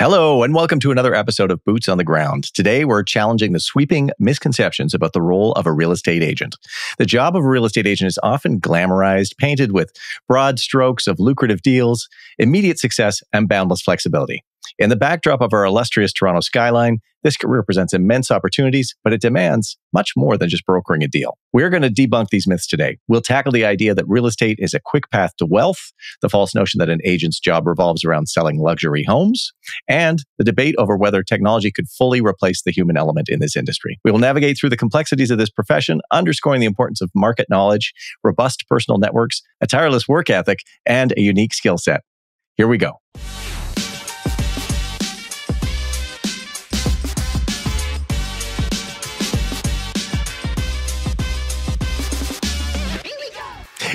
Hello, and welcome to another episode of Boots on the Ground. Today, we're challenging the sweeping misconceptions about the role of a real estate agent. The job of a real estate agent is often glamorized, painted with broad strokes of lucrative deals, immediate success, and boundless flexibility. In the backdrop of our illustrious Toronto skyline, this career presents immense opportunities, but it demands much more than just brokering a deal. We're going to debunk these myths today. We'll tackle the idea that real estate is a quick path to wealth, the false notion that an agent's job revolves around selling luxury homes, and the debate over whether technology could fully replace the human element in this industry. We will navigate through the complexities of this profession, underscoring the importance of market knowledge, robust personal networks, a tireless work ethic, and a unique skill set. Here we go.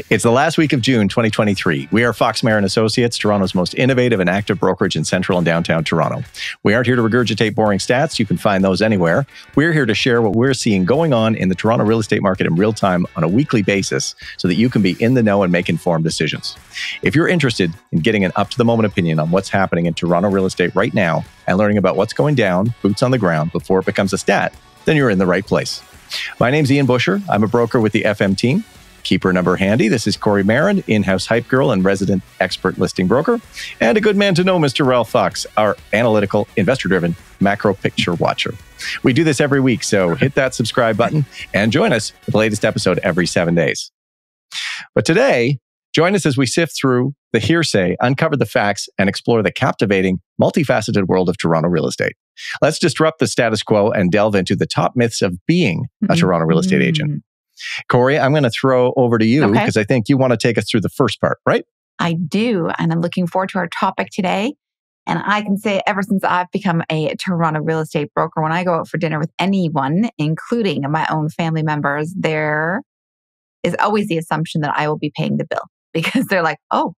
It's the last week of June 2023. We are Fox Marin Associates, Toronto's most innovative and active brokerage in central and downtown Toronto. We aren't here to regurgitate boring stats. You can find those anywhere. We're here to share what we're seeing going on in the Toronto real estate market in real time on a weekly basis so that you can be in the know and make informed decisions. If you're interested in getting an up-to-the-moment opinion on what's happening in Toronto real estate right now and learning about what's going down, boots on the ground, before it becomes a stat, then you're in the right place. My name's Ian Busher. I'm a broker with the FM team. Keep her number handy. This is Corey Marin, in-house hype girl and resident expert listing broker. And a good man to know, Mr. Ralph Fox, our analytical, investor-driven macro picture watcher. We do this every week, so hit that subscribe button and join us for the latest episode every 7 days. But today, join us as we sift through the hearsay, uncover the facts, and explore the captivating, multifaceted world of Toronto real estate. Let's disrupt the status quo and delve into the top myths of being a Toronto real estate agent. Corey, I'm going to throw over to you because I think you want to take us through the first part, right? I do. And I'm looking forward to our topic today. And I can say ever since I've become a Toronto real estate broker, when I go out for dinner with anyone, including my own family members, there is always the assumption that I will be paying the bill because they're like, oh,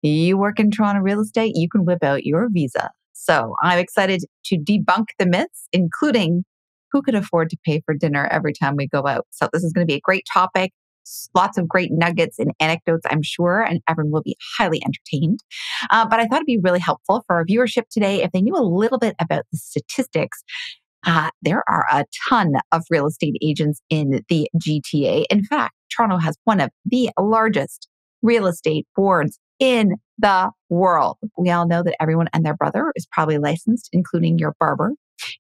you work in Toronto real estate, you can whip out your visa. So I'm excited to debunk the myths, including who could afford to pay for dinner every time we go out? So this is going to be a great topic. Lots of great nuggets and anecdotes, I'm sure, and everyone will be highly entertained. But I thought it'd be really helpful for our viewership today if they knew a little bit about the statistics. There are a ton of real estate agents in the GTA. In fact, Toronto has one of the largest real estate boards in the world. We all know that everyone and their brother is probably licensed, including your barber,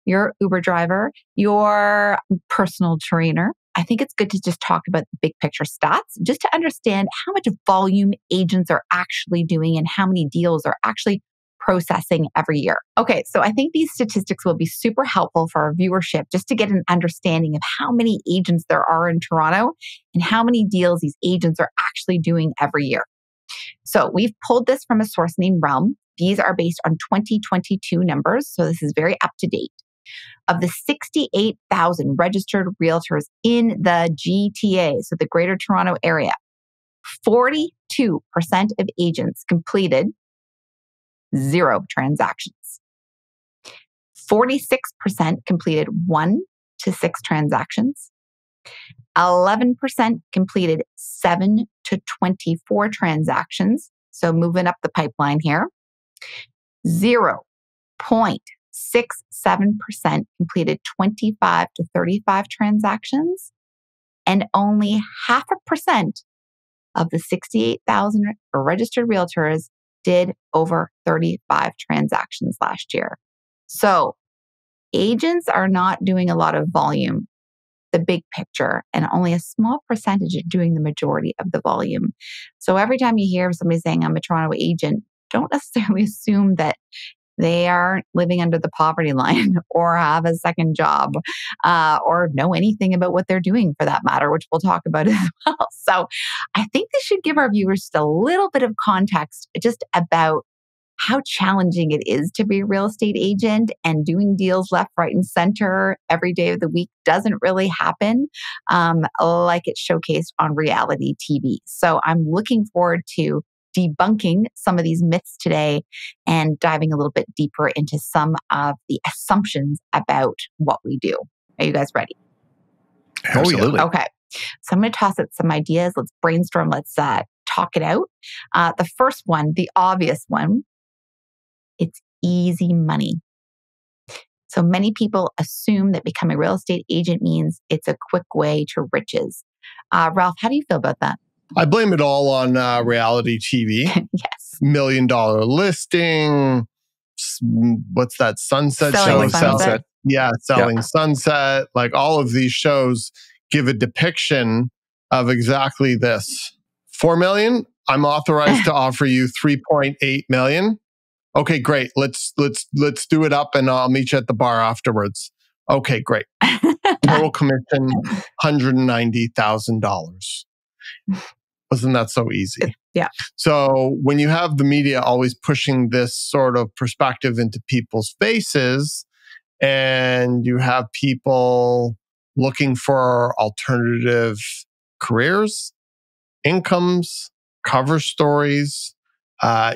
your Uber driver, your personal trainer. I think it's good to just talk about the big picture stats, just to understand how much volume agents are actually doing and how many deals are actually processing every year. Okay, so I think these statistics will be super helpful for our viewership just to get an understanding of how many agents there are in Toronto and how many deals these agents are actually doing every year. So we've pulled this from a source named Realm. These are based on 2022 numbers, so this is very up to date. Of the 68,000 registered realtors in the GTA, so the Greater Toronto Area, 42% of agents completed 0 transactions. 46% completed 1 to 6 transactions. 11% completed 7 to 24 transactions, so moving up the pipeline here. 0.67% completed 25 to 35 transactions, and only 0.5% of the 68,000 registered realtors did over 35 transactions last year. So agents are not doing a lot of volume, the big picture, and only a small percentage are doing the majority of the volume. So every time you hear somebody saying, I'm a Toronto agent, don't necessarily assume that they aren't living under the poverty line or have a second job or know anything about what they're doing for that matter, which we'll talk about as well. So I think this should give our viewers just a little bit of context just about how challenging it is to be a real estate agent, and doing deals left, right, and center every day of the week doesn't really happen like it's showcased on reality TV. So I'm looking forward to debunking some of these myths today and diving a little bit deeper into some of the assumptions about what we do. Are you guys ready? Absolutely. Okay. So I'm going to toss out some ideas. Let's brainstorm. Let's talk it out. The first one, the obvious one, it's easy money. So many people assume that becoming a real estate agent means it's a quick way to riches. Ralph, how do you feel about that? I blame it all on reality TV. Yes. $1 million listing. What's that? Sunset Selling show? Sunset. Selling Sunset. Like all of these shows give a depiction of exactly this. $4 million. I'm authorized to offer you $3.8 million. Okay, great. Let's do it up, and I'll meet you at the bar afterwards. Okay, great. Total commission $190,000. Wasn't that so easy? Yeah. So when you have the media always pushing this sort of perspective into people's faces, and you have people looking for alternative careers, incomes, cover stories,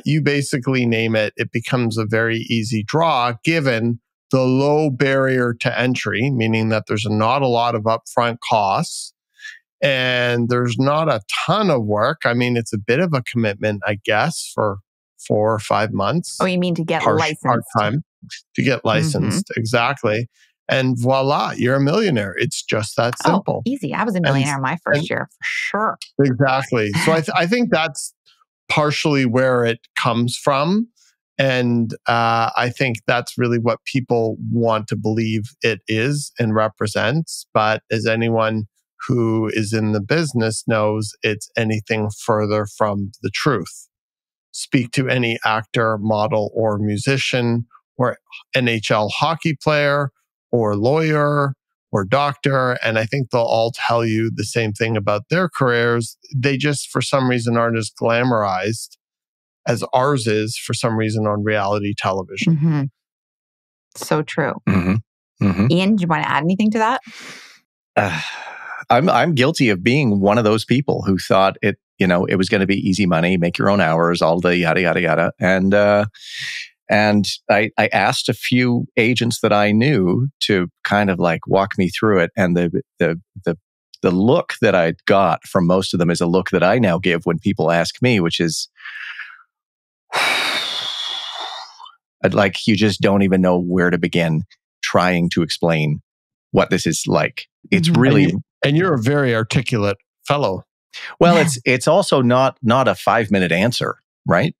you basically name it, it becomes a very easy draw given the low barrier to entry, meaning that there's not a lot of upfront costs and there's not a ton of work. I mean, it's a bit of a commitment, I guess, for 4 or 5 months. Oh, you mean to get licensed? Part-time, to get licensed, exactly. And voila, you're a millionaire. It's just that simple. Oh, easy. I was a millionaire my first year, for sure. Exactly. So I think that's partially where it comes from. And I think that's really what people want to believe it is and represents. But as anyone who is in the business knows, it's anything further from the truth. Speak to any actor, model, or musician, or NHL hockey player, or lawyer, or doctor, and I think they'll all tell you the same thing about their careers. They just, for some reason, aren't as glamorized as ours is for some reason on reality television. Mm-hmm. So true. Mm-hmm. Mm-hmm. Ian, do you want to add anything to that? I'm guilty of being one of those people who thought it was going to be easy money, make your own hours, all the yada yada yada, and I asked a few agents that I knew to kind of like walk me through it, and the look that I got from most of them is a look that I now give when people ask me, which is, like, you just don't even know where to begin trying to explain what this is like. It's really, and you're a very articulate fellow. Well, it's also not a 5-minute answer, right?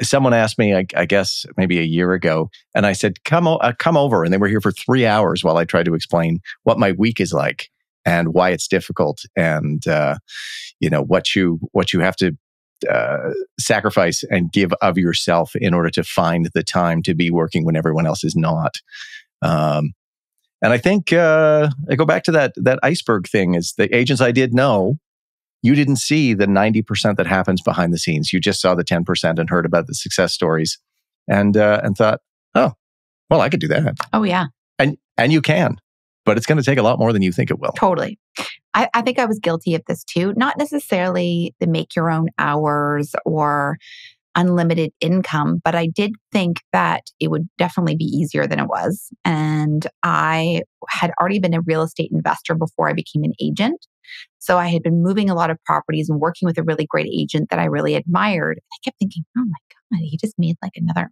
Someone asked me, I guess maybe a year ago, and I said, come over. And they were here for 3 hours while I tried to explain what my week is like and why it's difficult, and what you have to sacrifice and give of yourself in order to find the time to be working when everyone else is not. And I think I go back to that iceberg thing. Is the agents I did know, you didn't see the 90% that happens behind the scenes. You just saw the 10% and heard about the success stories, and thought, oh, well, I could do that. Oh yeah, and you can, but it's going to take a lot more than you think it will. Totally. I think I was guilty of this too. Not necessarily the make your own hours or unlimited income, but I did think that it would definitely be easier than it was. And I had already been a real estate investor before I became an agent. So I had been moving a lot of properties and working with a really great agent that I really admired. I kept thinking, oh my God, he just made like another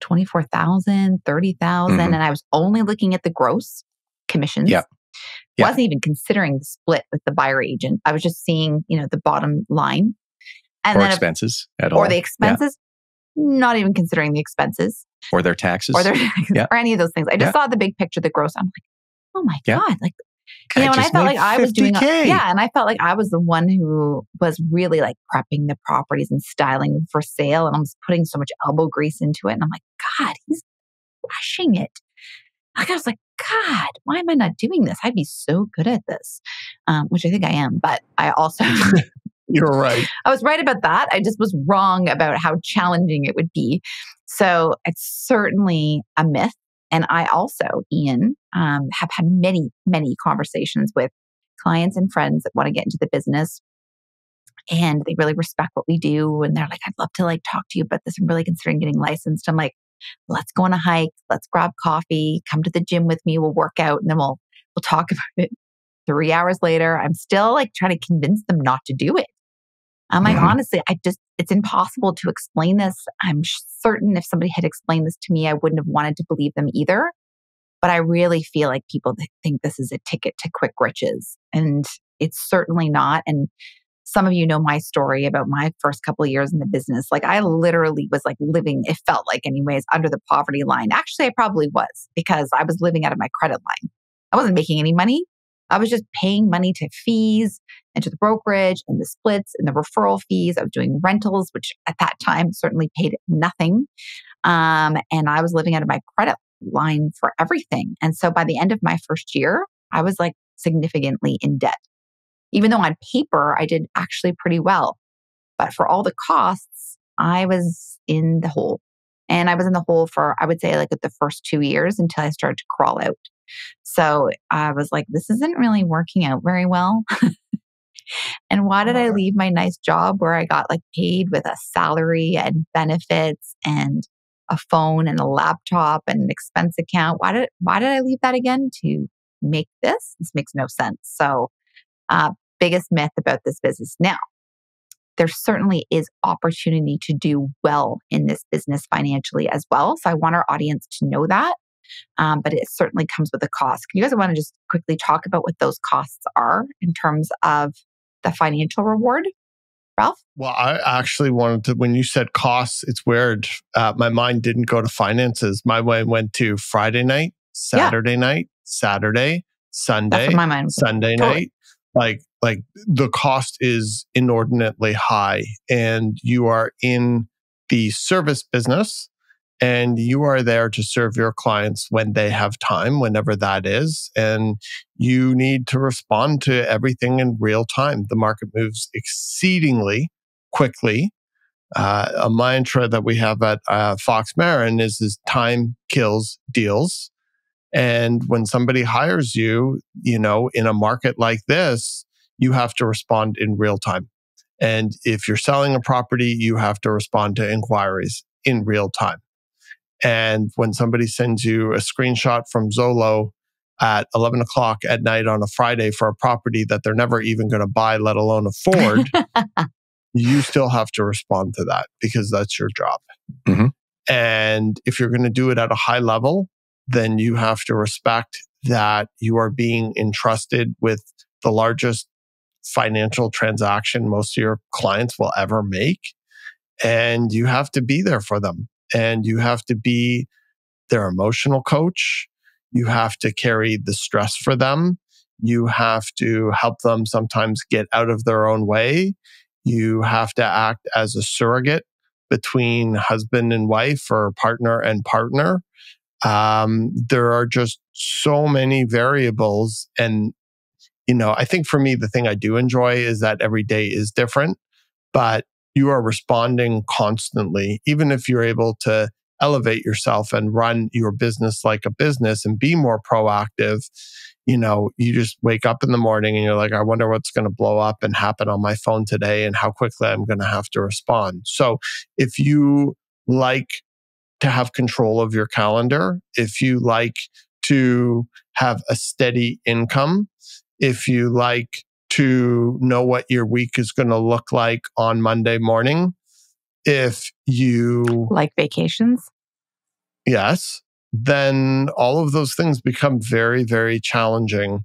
24,000, 30,000. And I was only looking at the gross commissions. Yeah. Wasn't even considering the split with the buyer agent. I was just seeing, the bottom line. And or then expenses at all. Or the expenses, not even considering the expenses. Or their taxes. Or any of those things. I just saw the big picture, the gross. I'm like, oh my God. Like, and I felt like I was doing, and I felt like I was the one who was really like prepping the properties and styling them for sale. And I was putting so much elbow grease into it. And I'm like, God, he's rushing it. Like, I was like, God, why am I not doing this? I'd be so good at this, which I think I am. But I also... You're right. I was right about that. I just was wrong about how challenging it would be. So it's certainly a myth. And I also, Ian, have had many, many conversations with clients and friends that want to get into the business. And they really respect what we do. And they're like, I'd love to talk to you about this. I'm really considering getting licensed. I'm like, let's go on a hike. Let's grab coffee. Come to the gym with me. We'll work out, and then we'll talk about it. 3 hours later, I'm still trying to convince them not to do it. I'm like, honestly, it's impossible to explain this. I'm certain if somebody had explained this to me, I wouldn't have wanted to believe them either. But I really feel like people think this is a ticket to quick riches. And it's certainly not. And some of you know my story about my first couple of years in the business. Like I literally was like living, it felt like anyways, under the poverty line. Actually, I probably was because I was living out of my credit line. I wasn't making any money. I was just paying money to fees and to the brokerage and the splits and the referral fees. I was doing rentals, which at that time certainly paid nothing. And I was living out of my credit line for everything. And so by the end of my first year, I was like significantly in debt. Even though on paper, I did actually pretty well. But for all the costs, I was in the hole. And I was in the hole for, I would say, like the first 2 years until I started to crawl out. So I was like, this isn't really working out very well. And why did I leave my nice job where I got like paid with a salary and benefits and a phone and a laptop and an expense account? Why did I leave that again to make this? This makes no sense. So biggest myth about this business. Now, there certainly is opportunity to do well in this business financially as well. So I want our audience to know that. But it certainly comes with a cost. You guys want to just quickly talk about what those costs are in terms of the financial reward? Ralph? Well, I actually wanted to, when you said costs, it's weird. My mind didn't go to finances. My mind went to Friday night, Saturday night, Saturday, Sunday, That's what my mind was. Sunday night. Like the cost is inordinately high, and you are in the service business and you are there to serve your clients when they have time, whenever that is. And you need to respond to everything in real time. The market moves exceedingly quickly. A mantra that we have at Fox Marin is time kills deals. And when somebody hires you, in a market like this, you have to respond in real time. And if you're selling a property, you have to respond to inquiries in real time. And when somebody sends you a screenshot from Zillow at 11 o'clock at night on a Friday for a property that they're never even going to buy, let alone afford, you still have to respond to that because that's your job. Mm-hmm. And if you're going to do it at a high level, then you have to respect that you are being entrusted with the largest financial transaction most of your clients will ever make. And you have to be there for them. And you have to be their emotional coach. You have to carry the stress for them. You have to help them sometimes get out of their own way. You have to act as a surrogate between husband and wife or partner and partner. There are just so many variables. And, I think for me, the thing I do enjoy is that every day is different, but you are responding constantly. Even if you're able to elevate yourself and run your business like a business and be more proactive, you just wake up in the morning and you're like, I wonder what's going to blow up and happen on my phone today and how quickly I'm going to have to respond. So if you like to have control of your calendar, if you like to have a steady income, if you like to know what your week is going to look like on Monday morning, if you like vacations, yes, then all of those things become very, very challenging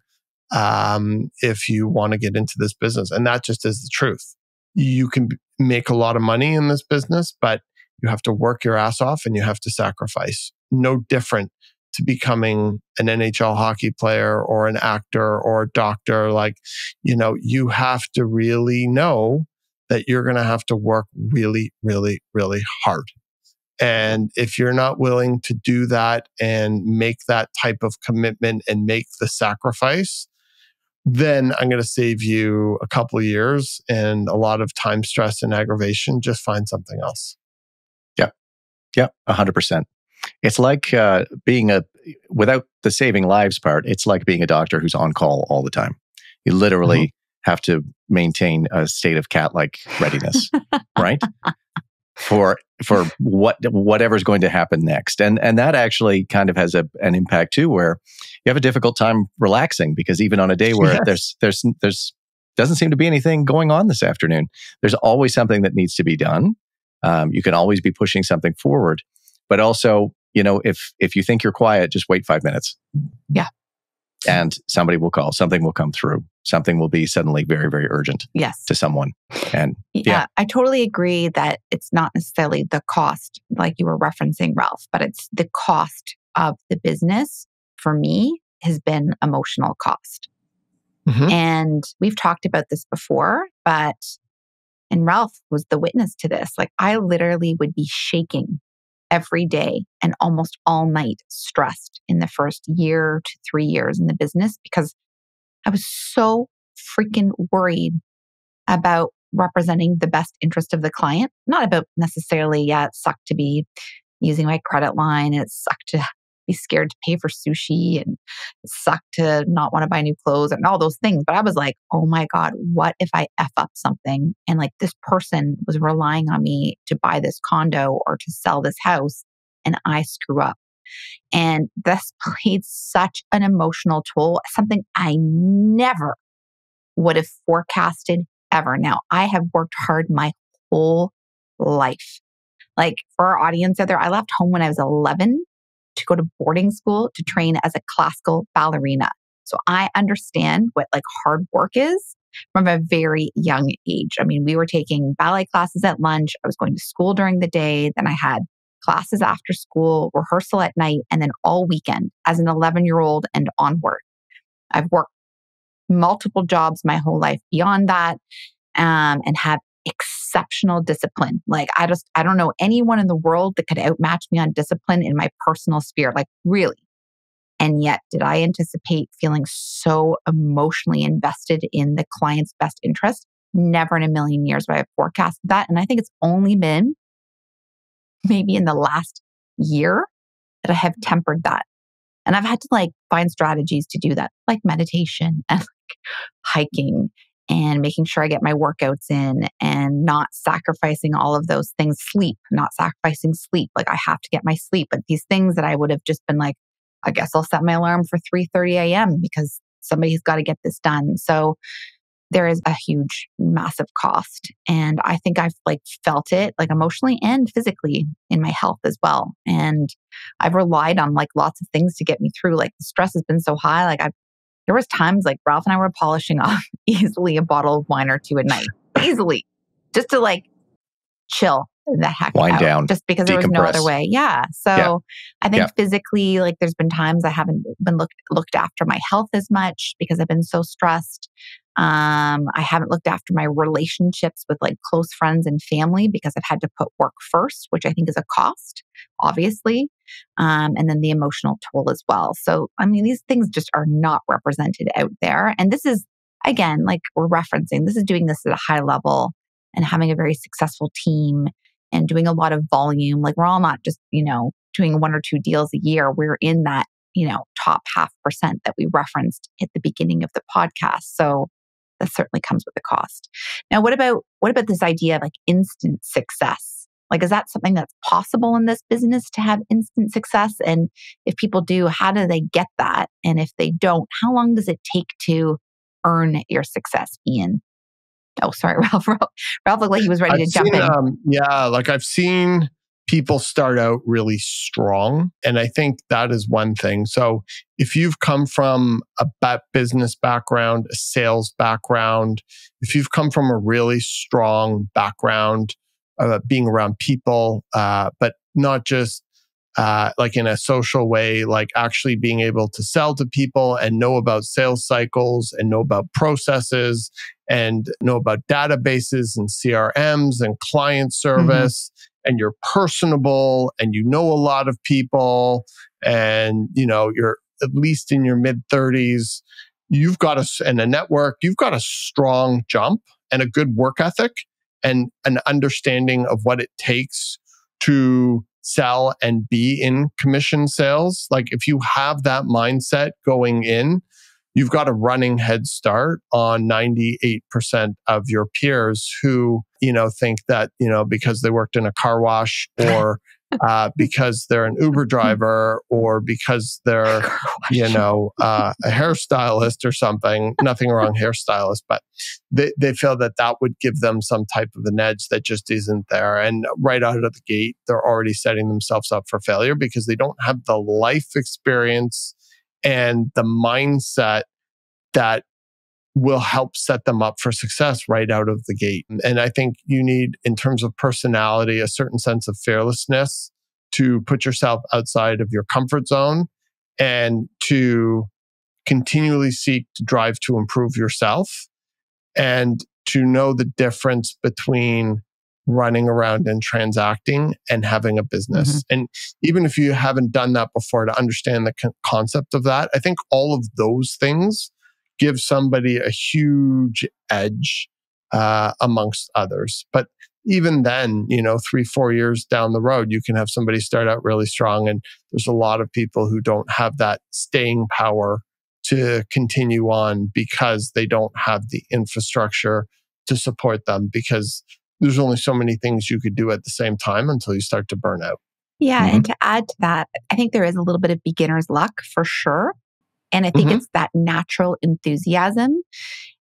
if you want to get into this business. And that just is the truth. You can make a lot of money in this business, but you have to work your ass off and you have to sacrifice. No different to becoming an NHL hockey player or an actor or a doctor. You have to really know that you're going to have to work really, really, really hard. And if you're not willing to do that and make that type of commitment and make the sacrifice, then I'm going to save you a couple of years and a lot of time, stress, and aggravation. Just find something else. Yeah, 100%. It's like without the saving lives part, it's like being a doctor who's on call all the time. You literally have to maintain a state of cat-like readiness, right? For whatever's going to happen next. And that actually kind of has an impact too, where you have a difficult time relaxing because even on a day where there's doesn't seem to be anything going on this afternoon. There's always something that needs to be done. You can always be pushing something forward, but also, if you think you're quiet, just wait 5 minutes. Yeah. And somebody will call, something will come through, something will be suddenly very, very urgent to someone. And yeah, I totally agree that it's not necessarily the cost like you were referencing, Ralph, but it's the cost of the business for me has been emotional cost. Mm-hmm. And we've talked about this before, and Ralph was the witness to this. Like I literally would be shaking every day and almost all night stressed in the first year to 3 years in the business because I was so freaking worried about representing the best interest of the client. Not about necessarily, it sucked to be using my credit line and it sucked to be scared to pay for sushi and it sucked to not want to buy new clothes and all those things. But I was like, oh my God, what if I F up something? And like this person was relying on me to buy this condo or to sell this house and I screw up. And this played such an emotional toll, something I never would have forecasted ever. Now, I have worked hard my whole life. Like for our audience out there, I left home when I was 11 to go to boarding school to train as a classical ballerina. So I understand what like hard work is from a very young age. I mean, we were taking ballet classes at lunch. I was going to school during the day. Then I had classes after school, rehearsal at night, and then all weekend as an 11-year-old and onward. I've worked multiple jobs my whole life beyond that and have exceptional discipline. Like I don't know anyone in the world that could outmatch me on discipline in my personal sphere, like really. And yet, did I anticipate feeling so emotionally invested in the client's best interest? Never in a million years would I have forecasted that. And I think it's only been maybe in the last year that I have tempered that. And I've had to like find strategies to do that, like meditation and like hiking and making sure I get my workouts in and not sacrificing all of those things. Not sacrificing sleep. Like I have to get my sleep. But these things that I would have just been like, I guess I'll set my alarm for 3:30 a.m. because somebody's got to get this done. So there is a huge, massive cost. And I think I've like felt it like emotionally and physically in my health as well. And I've relied on like lots of things to get me through. Like the stress has been so high. Like there was times like Ralph and I were polishing off easily a bottle of wine or two a night, easily, just to like chill the heck wind out, down, just because there was no other way. Yeah. So I think physically, like there's been times I haven't been looked after my health as much because I've been so stressed. I haven't looked after my relationships with like close friends and family because I've had to put work first, which I think is a cost, obviously. And then the emotional toll as well. So, I mean, these things just are not represented out there. And this is, again, like we're referencing, this is doing this at a high level and having a very successful team and doing a lot of volume. Like we're all not just, doing 1 or 2 deals a year. We're in that, top 0.5% that we referenced at the beginning of the podcast. So that certainly comes with a cost. Now, what about this idea of like instant success? Like, is that something that's possible in this business to have instant success? And if people do, how do they get that? And if they don't, how long does it take to earn your success, Ian? Oh, sorry, Ralph. Ralph looked like he was ready to jump in. Like I've seen people start out really strong. And I think that is one thing. So if you've come from a business background, a sales background, if you've come from a really strong background, being around people, but not just like in a social way, like actually being able to sell to people and know about sales cycles and know about processes and know about databases and CRMs and client service, and you're personable and you know a lot of people and you're at least in your mid 30s, you've got a network, you've got a strong jump and a good work ethic and an understanding of what it takes to sell and be in commission sales. Like if you have that mindset going in, you've got a running head start on 98% of your peers who, think that, because they worked in a car wash or because they're an Uber driver or because they're, a hairstylist or something. Nothing wrong, hairstylist, but they feel that would give them some type of an edge that just isn't there. And right out of the gate, they're already setting themselves up for failure because they don't have the life experience and the mindset that will help set them up for success right out of the gate. And I think you need, in terms of personality, a certain sense of fearlessness to put yourself outside of your comfort zone and to continually seek to drive to improve yourself and to know the difference between running around and transacting and having a business. And even if you haven't done that before, to understand the concept of that, I think all of those things give somebody a huge edge amongst others. But even then, 3-4 years down the road, you can have somebody start out really strong. And there's a lot of people who don't have that staying power to continue on because they don't have the infrastructure to support them, because there's only so many things you could do at the same time until you start to burn out. Yeah. And to add to that, I think there is a little bit of beginner's luck for sure. And I think it's that natural enthusiasm.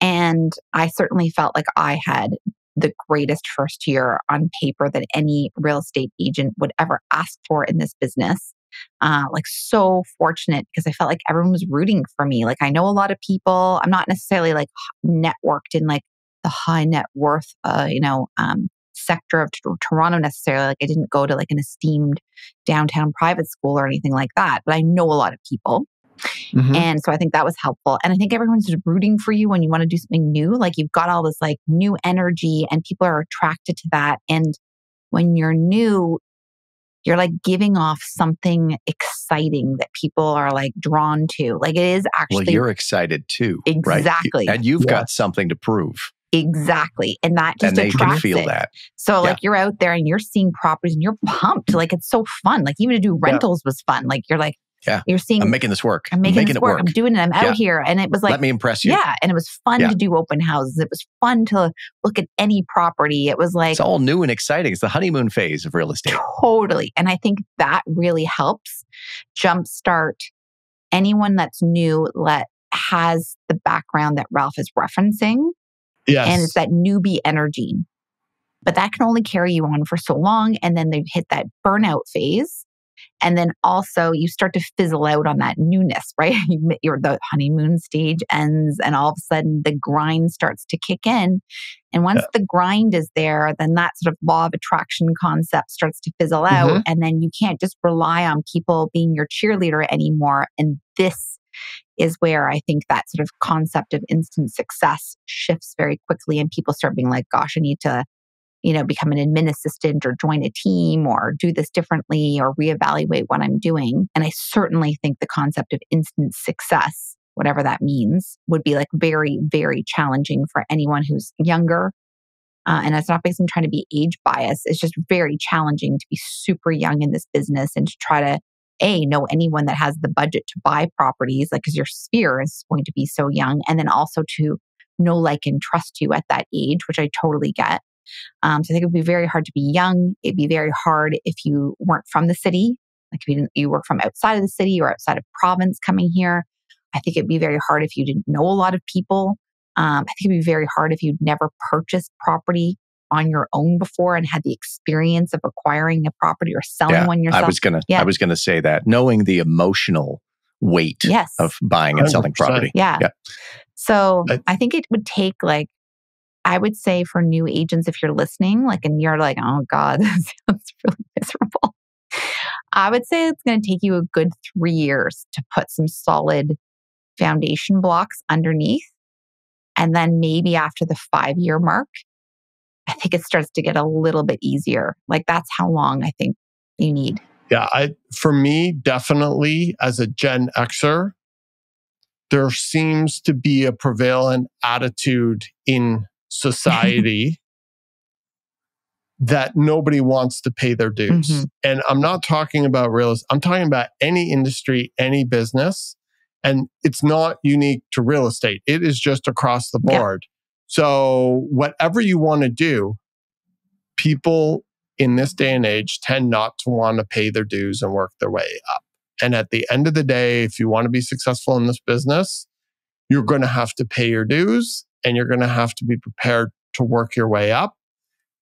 And I certainly felt like I had the greatest first year on paper that any real estate agent would ever ask for in this business. So fortunate because I felt like everyone was rooting for me. Like, I know a lot of people. I'm not necessarily like networked in like the high net worth, sector of Toronto necessarily. Like, I didn't go to like an esteemed downtown private school or anything like that, but I know a lot of people. And so I think that was helpful. And I think everyone's just rooting for you when you want to do something new. Like, you've got all this like new energy and people are attracted to that. And when you're new, you're like giving off something exciting that people are like drawn to. Like, it is actually. Well, you're excited too. Exactly. Right? And you've got something to prove. Exactly. And that just and they attracts can feel it. that. So like you're out there and you're seeing properties and you're pumped. Like, it's so fun. Like, even to do rentals was fun. Like, you're like, you're seeing, I'm making this work. I'm making it work. I'm doing it. I'm out here. And it was like, let me impress you. Yeah. And it was fun to do open houses. It was fun to look at any property. It was like, it's all new and exciting. It's the honeymoon phase of real estate. Totally. And I think that really helps jumpstart anyone that's new, has the background that Ralph is referencing. Yes. And it's that newbie energy. But that can only carry you on for so long. And then they hit that burnout phase. And then also you start to fizzle out on that newness, right? The honeymoon stage ends and all of a sudden the grind starts to kick in. And once the grind is there, then that sort of law of attraction concept starts to fizzle out. And then you can't just rely on people being your cheerleader anymore. And this is where I think that sort of concept of instant success shifts very quickly. And people start being like, gosh, I need to become an admin assistant or join a team or do this differently or reevaluate what I'm doing. And I certainly think the concept of instant success, whatever that means, would be like very, very challenging for anyone who's younger. And it's not because I'm trying to be age biased. It's just very challenging to be super young in this business and to try to know anyone that has the budget to buy properties, like, because your sphere is going to be so young. And then also to know, like, and trust you at that age, which I totally get. So I think it would be very hard to be young. It'd be very hard if you weren't from the city, like if you work from outside of the city or outside of province coming here. I think it'd be very hard if you didn't know a lot of people. I think it'd be very hard if you'd never purchased property on your own before and had the experience of acquiring a property or selling one yourself. I was gonna say that, knowing the emotional weight of buying and selling property. Yeah. So I think it would take, like, I would say for new agents, if you're listening, like, and you're like, oh God, this sounds really miserable. I would say it's going to take you a good 3 years to put some solid foundation blocks underneath. And then maybe after the 5-year mark, I think it starts to get a little bit easier. Like, that's how long I think you need. Yeah. For me, definitely as a Gen Xer, there seems to be a prevalent attitude in society that nobody wants to pay their dues. And I'm not talking about real estate. I'm talking about any industry, any business. And it's not unique to real estate. It is just across the board. So whatever you want to do, people in this day and age tend not to want to pay their dues and work their way up. And at the end of the day, if you want to be successful in this business, you're going to have to pay your dues and you're going to have to be prepared to work your way up.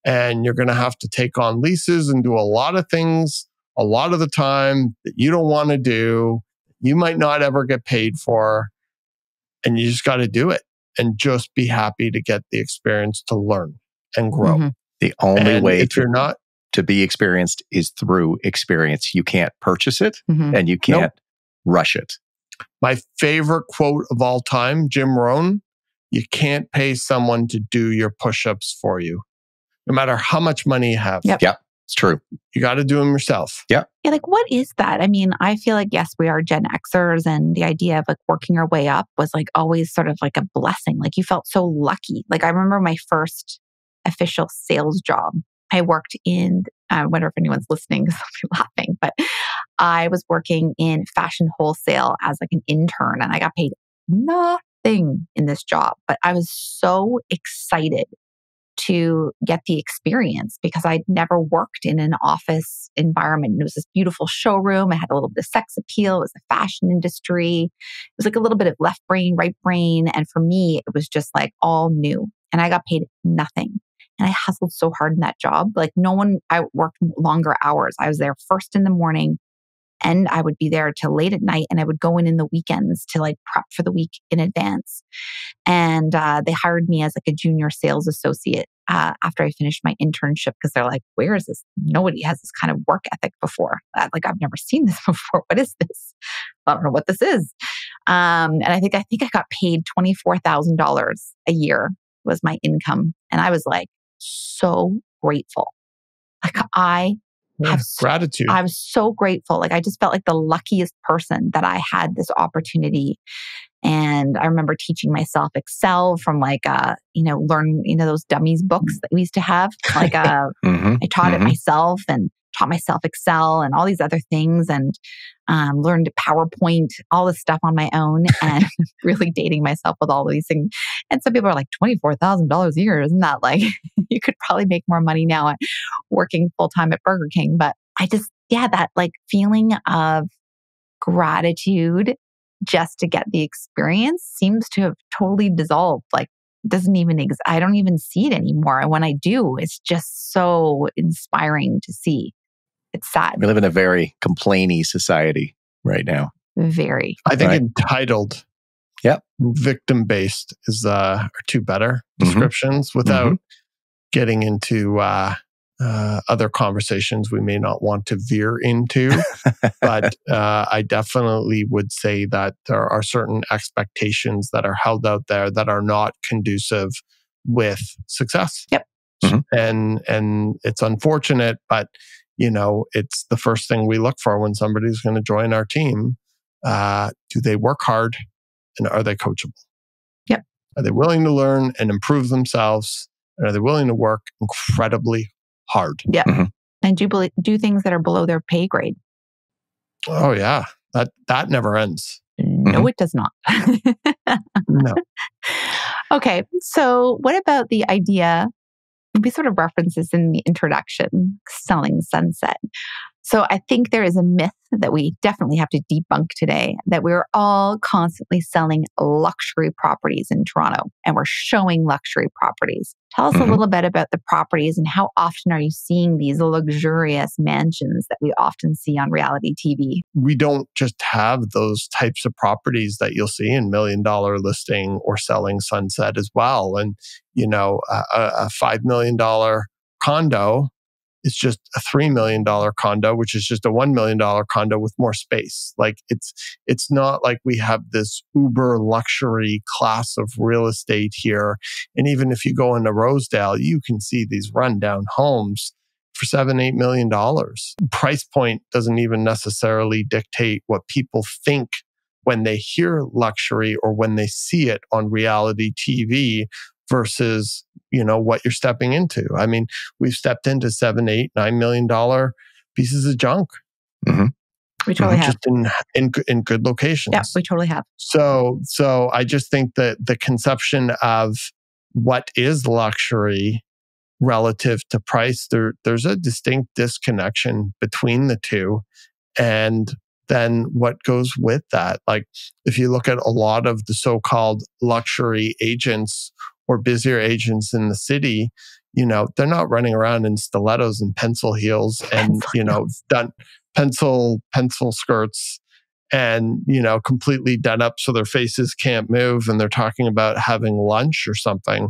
And you're going to have to take on leases and do a lot of things a lot of the time that you don't want to do, you might not ever get paid for. And you just got to do it and just be happy to get the experience to learn and grow. Mm-hmm. The only way if you're not to be experienced is through experience. You can't purchase it and you can't rush it. My favorite quote of all time, Jim Rohn, you can't pay someone to do your push-ups for you, no matter how much money you have. Yep. Yeah, it's true. You got to do them yourself. Yeah. Yeah, like what is that? I mean, I feel like, yes, we are Gen Xers, and the idea of like working our way up was like always sort of like a blessing. Like you felt so lucky. Like I remember my first official sales job. I worked in, I wonder if anyone's listening because they'll be laughing, but I was working in fashion wholesale as like an intern, and I got paid nothing in this job. But I was so excited to get the experience because I'd never worked in an office environment. It was this beautiful showroom. It had a little bit of sex appeal. It was the fashion industry. It was like a little bit of left brain, right brain. And for me, it was just like all new. And I got paid nothing. And I hustled so hard in that job. Like I worked longer hours. I was there first in the morning and I would be there till late at night, and I would go in the weekends to like prep for the week in advance. And they hired me as like a junior sales associate after I finished my internship because they're like, where is this? Nobody has this kind of work ethic before. Like I've never seen this before. What is this? I don't know what this is. And I think I got paid $24,000 a year was my income. And I was like so grateful. Like gratitude. I was so grateful. Like I just felt like the luckiest person that I had this opportunity. And I remember teaching myself Excel from like, learn, those dummies books that we used to have. Like, I taught it myself and taught myself Excel and all these other things, and learned PowerPoint, all this stuff on my own, and really dating myself with all these things. And some people are like, $24,000 a year. Isn't that like, you could probably make more money now at working full time at Burger King. But I just, that like feeling of gratitude just to get the experience seems to have totally dissolved. Like doesn't even exist. I don't even see it anymore. And when I do, it's just so inspiring to see. It's sad. We live in a very complainy society right now. Very. I think entitled, victim-based are two better descriptions without getting into other conversations we may not want to veer into. But I definitely would say that there are certain expectations that are held out there that are not conducive with success. Yep. And it's unfortunate, but it's the first thing we look for when somebody's going to join our team. Do they work hard and are they coachable? Yep. Are they willing to learn and improve themselves? And are they willing to work incredibly hard? Yeah. And do things that are below their pay grade. Oh yeah. That never ends. No, it does not. No. Okay. So what about the idea? We sort of reference this in the introduction, selling sunset. So I think there is a myth that we definitely have to debunk today, that we're all constantly selling luxury properties in Toronto, and we're showing luxury properties. Tell us a little bit about the properties and how often are you seeing these luxurious mansions that we often see on reality TV? We don't just have those types of properties that you'll see in $1 million listing or selling sunset as well. And, a $5 million condo is just a $3 million condo, which is just a $1 million condo with more space. Like it's not like we have this uber luxury class of real estate here. And even if you go into Rosedale, you can see these rundown homes for $7-8 million. Price point doesn't even necessarily dictate what people think when they hear luxury or when they see it on reality TV versus, what you're stepping into. I mean, we've stepped into $7-8-9 million pieces of junk. We totally have. Just in good locations. Yeah, we totally have. So I just think that the conception of what is luxury relative to price. There's a distinct disconnection between the two. And then what goes with that? Like if you look at a lot of the so-called luxury agents or busier agents in the city, they're not running around in stilettos and pencil heels and, done pencil skirts and, completely done up so their faces can't move. And they're talking about having lunch or something.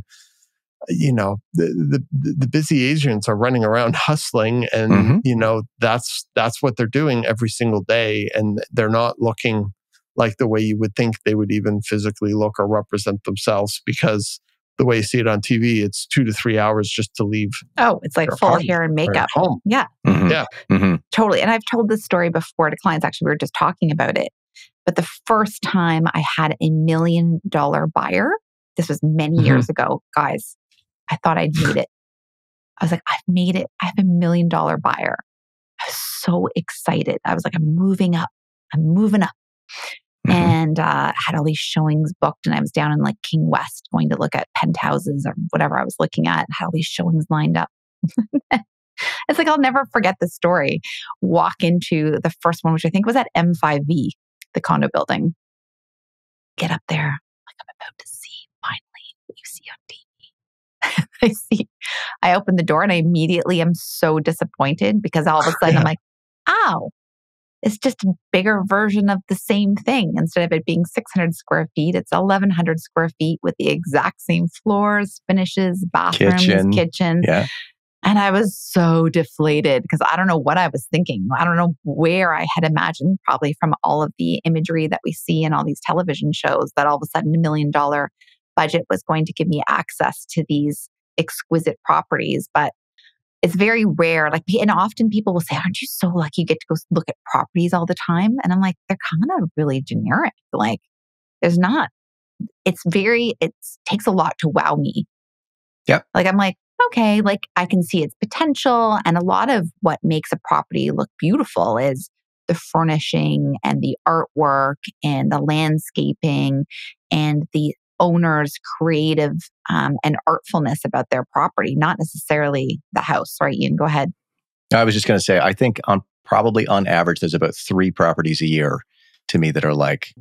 The busy agents are running around hustling and, that's what they're doing every single day. And they're not looking like the way you would think they would even physically look or represent themselves, because the way you see it on TV, it's 2 to 3 hours just to leave. Oh, it's like full hair and makeup. Home. Yeah. Mm-hmm. Yeah. Mm-hmm. Totally. And I've told this story before to clients. Actually, we were just talking about it. But the first time I had $1 million buyer, this was many years ago, guys, I thought I'd made it. I was like, I've made it. I have $1 million buyer. I was so excited. I was like, I'm moving up. And had all these showings booked. And I was down in like King West going to look at penthouses or whatever I was looking at, had all these showings lined up. It's like, I'll never forget this story. Walk into the first one, which I think was at M5V, the condo building. Get up there. Like I'm about to see finally what you see on TV. I open the door and I immediately am so disappointed because all of a sudden I'm like, ow, it's just a bigger version of the same thing. Instead of it being 600 square feet, it's 1,100 square feet with the exact same floors, finishes, bathrooms, kitchen. Yeah. And I was so deflated because I don't know what I was thinking. I don't know where I had imagined, probably from all of the imagery that we see in all these television shows, that all of a sudden $1 million budget was going to give me access to these exquisite properties. But it's very rare. Like, and often people will say, aren't you so lucky you get to go look at properties all the time? And I'm like, they're kind of really generic. Like, there's not, it takes a lot to wow me. Yep. Like, I'm like, okay, like I can see its potential. And a lot of what makes a property look beautiful is the furnishing and the artwork and the landscaping and the owner's creative and artfulness about their property, not necessarily the house. Right, Ian, go ahead. I was just going to say, I think probably on average, there's about 3 properties a year to me that are like,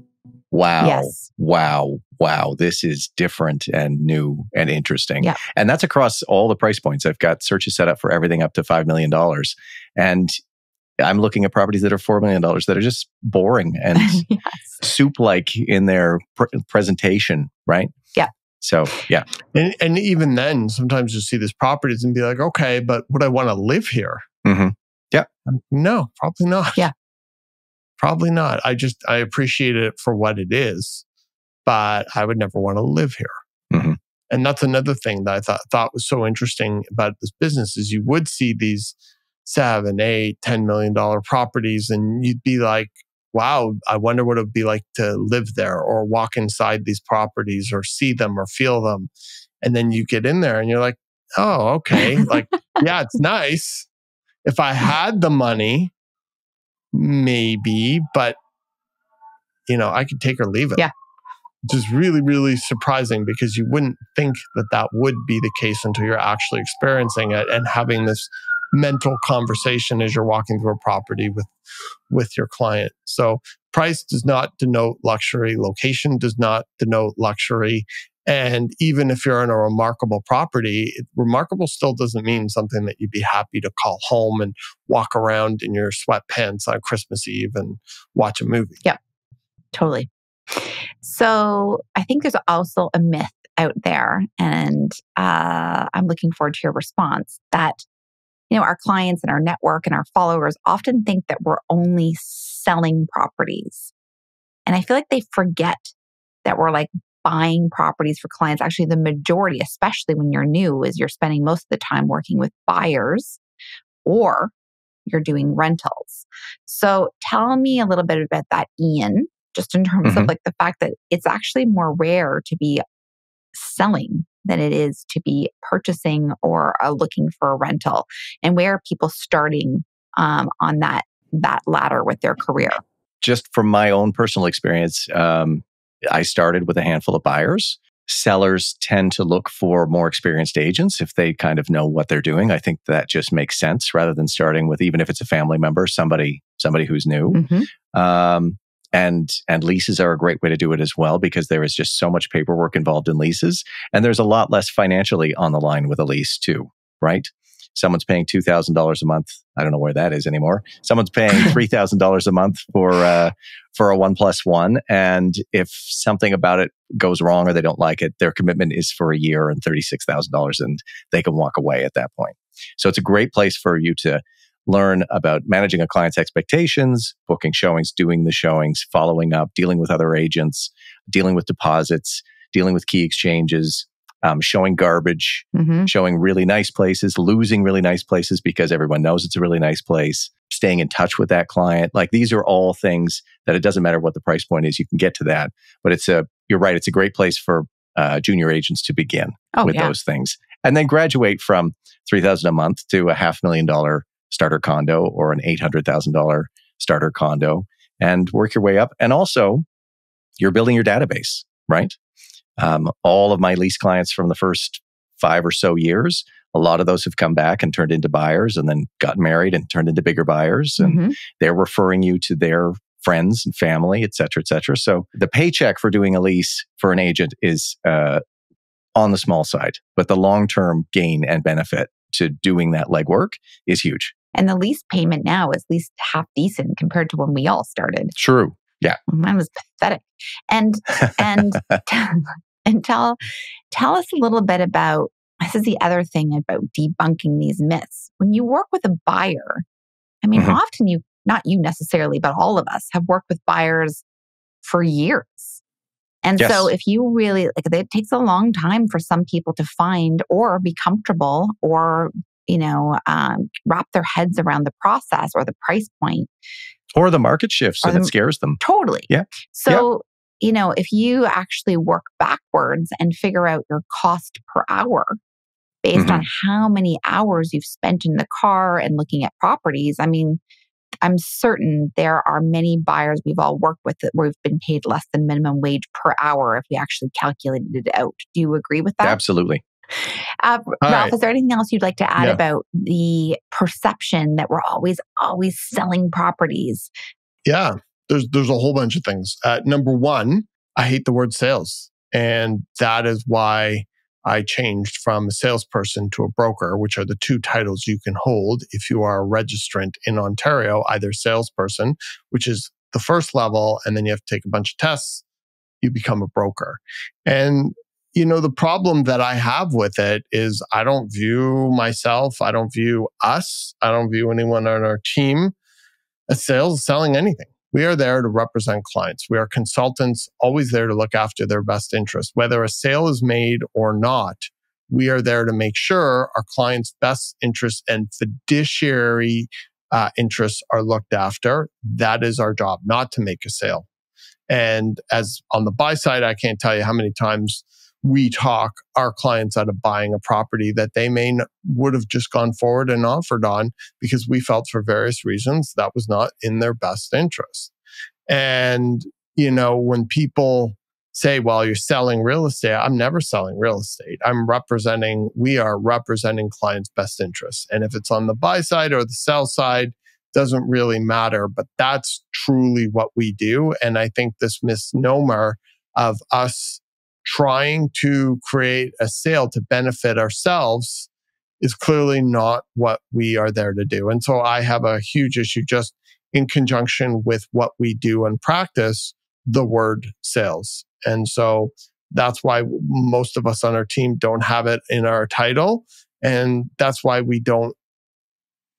wow, yes. wow, this is different and new and interesting. Yeah. And that's across all the price points. I've got searches set up for everything up to $5 million. And I'm looking at properties that are $4 million that are just boring and yes. soup-like in their presentation, right? Yeah. So, yeah. And even then, sometimes you see these properties and be like, okay, but would I want to live here? Mm-hmm. Yeah. No, probably not. Yeah. Probably not. I appreciate it for what it is, but I would never want to live here. Mm-hmm. And that's another thing that I thought was so interesting about this business is you would see these $7, $8, $10 million properties and you'd be like, wow, I wonder what it would be like to live there or walk inside these properties or see them or feel them. And then you get in there and you're like, oh, okay. Like, yeah, it's nice. If I had the money, maybe, but I could take or leave it. Yeah. Which is really, really surprising because you wouldn't think that would be the case until you're actually experiencing it and having this mental conversation as you're walking through a property with your client. So price does not denote luxury. Location does not denote luxury. And even if you're in a remarkable property, remarkable still doesn't mean something that you'd be happy to call home and walk around in your sweatpants on Christmas Eve and watch a movie. Yeah, totally. So I think there's also a myth out there, and I'm looking forward to your response, that our clients and our network and our followers often think that we're only selling properties. And I feel like they forget that we're like buying properties for clients. Actually, the majority, especially when you're new, is you're spending most of the time working with buyers or you're doing rentals. So tell me a little bit about that, Ian, just in terms of like the fact that it's actually more rare to be selling than it is to be purchasing or looking for a rental, and where are people starting on that ladder with their career? Just from my own personal experience, I started with a handful of buyers. sellers tend to look for more experienced agents if they kind of know what they're doing. I think that just makes sense rather than starting with, even if it's a family member, somebody who's new. And leases are a great way to do it as well, because there is just so much paperwork involved in leases, and there's a lot less financially on the line with a lease too, right? Someone's paying $2,000 a month. I don't know where that is anymore. Someone's paying $3,000 a month for a 1+1. And if something about it goes wrong or they don't like it, their commitment is for a year and $36,000, and they can walk away at that point. So it's a great place for you to learn about managing a client's expectations, booking showings, doing the showings, following up, dealing with other agents, dealing with deposits, dealing with key exchanges, showing garbage, showing really nice places, losing really nice places because everyone knows it's a really nice place, staying in touch with that client. Like, these are all things that it doesn't matter what the price point is, you can get to that. But you're right, it's a great place for junior agents to begin with those things. And then graduate from $3,000 a month to a $500,000 starter condo or an $800,000 starter condo, and work your way up. And also, you're building your database, right? All of my lease clients from the first 5 or so years, a lot of those have come back and turned into buyers, and then got married and turned into bigger buyers. And they're referring you to their friends and family, et cetera, et cetera. So the paycheck for doing a lease for an agent is on the small side, but the long-term gain and benefit to doing that legwork is huge. And the lease payment now is at least half decent compared to when we all started. True. Yeah. Mine was pathetic. And tell us a little bit about, this is the other thing about debunking these myths. When you work with a buyer, I mean, often not you necessarily, but all of us have worked with buyers for years. And so if you really, it takes a long time for some people to find or be comfortable or, wrap their heads around the process or the price point. Or the market shifts and it scares them. Totally. Yeah. So, if you actually work backwards and figure out your cost per hour based on how many hours you've spent in the car and looking at properties, I mean, I'm certain there are many buyers we've all worked with that we've been paid less than minimum wage per hour if we actually calculated it out. Do you agree with that? Absolutely. Ralph, is there anything else you'd like to add about the perception that we're always selling properties? Yeah, there's a whole bunch of things. Number one, I hate the word sales. And that is why I changed from a salesperson to a broker, which are the two titles you can hold if you are a registrant in Ontario, either salesperson, which is the first level, and then you have to take a bunch of tests, you become a broker. And the problem that I have with it is I don't view myself, I don't view us, I don't view anyone on our team as selling anything. We are there to represent clients. We are consultants, always there to look after their best interest. Whether a sale is made or not, we are there to make sure our clients' best interests and fiduciary interests are looked after. That is our job, not to make a sale. And as on the buy side, I can't tell you how many times we talk our clients out of buying a property that they would have just gone forward and offered on because we felt for various reasons that was not in their best interest. And, when people say, well, you're selling real estate, I'm never selling real estate. We are representing clients' best interests. And if it's on the buy side or the sell side, doesn't really matter, but that's truly what we do. And I think this misnomer of us trying to create a sale to benefit ourselves is clearly not what we are there to do. And so I have a huge issue just in conjunction with what we do and practice, the word sales. And so that's why most of us on our team don't have it in our title. And that's why we don't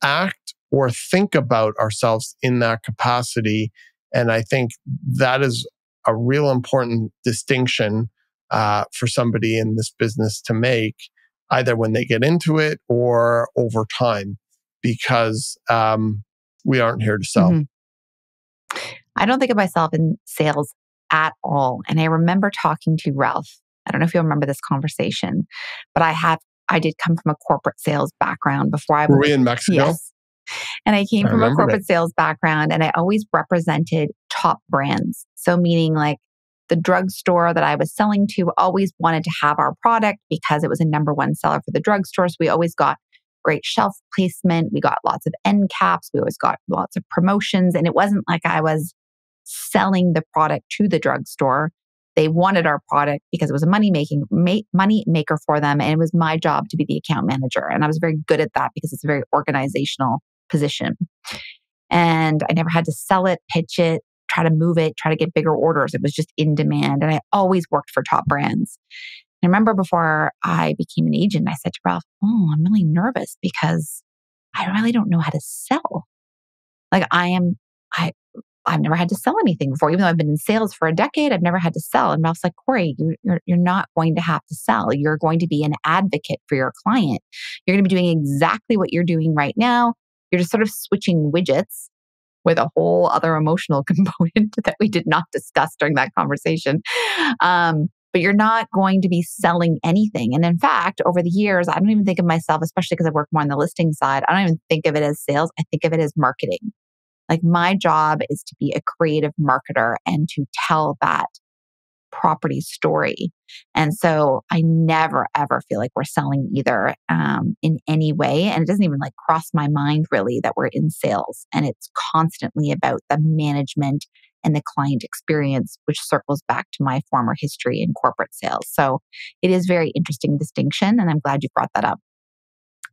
act or think about ourselves in that capacity. And I think that is a real important distinction for somebody in this business to make, either when they get into it or over time, because we aren't here to sell. I don't think of myself in sales at all. And I remember talking to Ralph. I don't know if you'll remember this conversation, but I did come from a corporate sales background before I Were we in Mexico? Yes. And I came from a corporate sales background, and I always represented top brands. So meaning like The drugstore that I was selling to always wanted to have our product because it was a number one seller for the drugstore. So we always got great shelf placement. We got lots of end caps. We always got lots of promotions. And it wasn't like I was selling the product to the drugstore. They wanted our product because it was a money maker for them. And it was my job to be the account manager. And I was very good at that because it's a very organizational position. And I never had to sell it, pitch it, try to move it, try to get bigger orders. It was just in demand. And I always worked for top brands. And I remember before I became an agent, I said to Ralph, I'm really nervous because I really don't know how to sell. Like I've never had to sell anything before. Even though I've been in sales for a decade, I've never had to sell. And Ralph's like, Corey, you're not going to have to sell. You're going to be an advocate for your client. You're going to be doing exactly what you're doing right now. You're just sort of switching widgets with a whole other emotional component that we did not discuss during that conversation. But you're not going to be selling anything. And in fact, over the years, I don't even think of myself, especially because I work more on the listing side, I don't even think of it as sales. I think of it as marketing. Like my job is to be a creative marketer and to tell that property story. And so I never, ever feel like we're selling either in any way. And it doesn't even like cross my mind really that we're in sales. And it's constantly about the management and the client experience, which circles back to my former history in corporate sales. So it is very interesting distinction. And I'm glad you brought that up.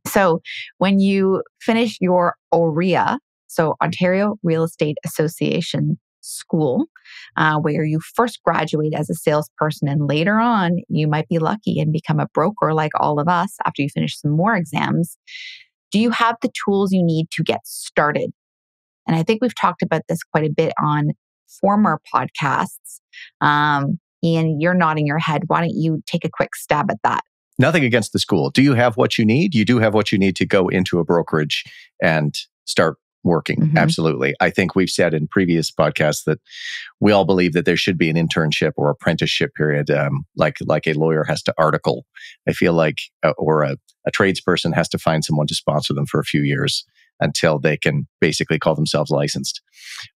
So when you finish your OREA, so Ontario Real Estate Association school, where you first graduate as a salesperson and later on you might be lucky and become a broker like all of us after you finish some more exams. Do you have the tools you need to get started? And I think we've talked about this quite a bit on former podcasts. Ian, you're nodding your head. Why don't you take a quick stab at that? Nothing against the school. Do you have what you need? You do have what you need to go into a brokerage and start working. Mm-hmm. Absolutely. I think we've said in previous podcasts that we all believe that there should be an internship or apprenticeship period, like a lawyer has to article. I feel like, or a tradesperson has to find someone to sponsor them for a few years until they can basically call themselves licensed.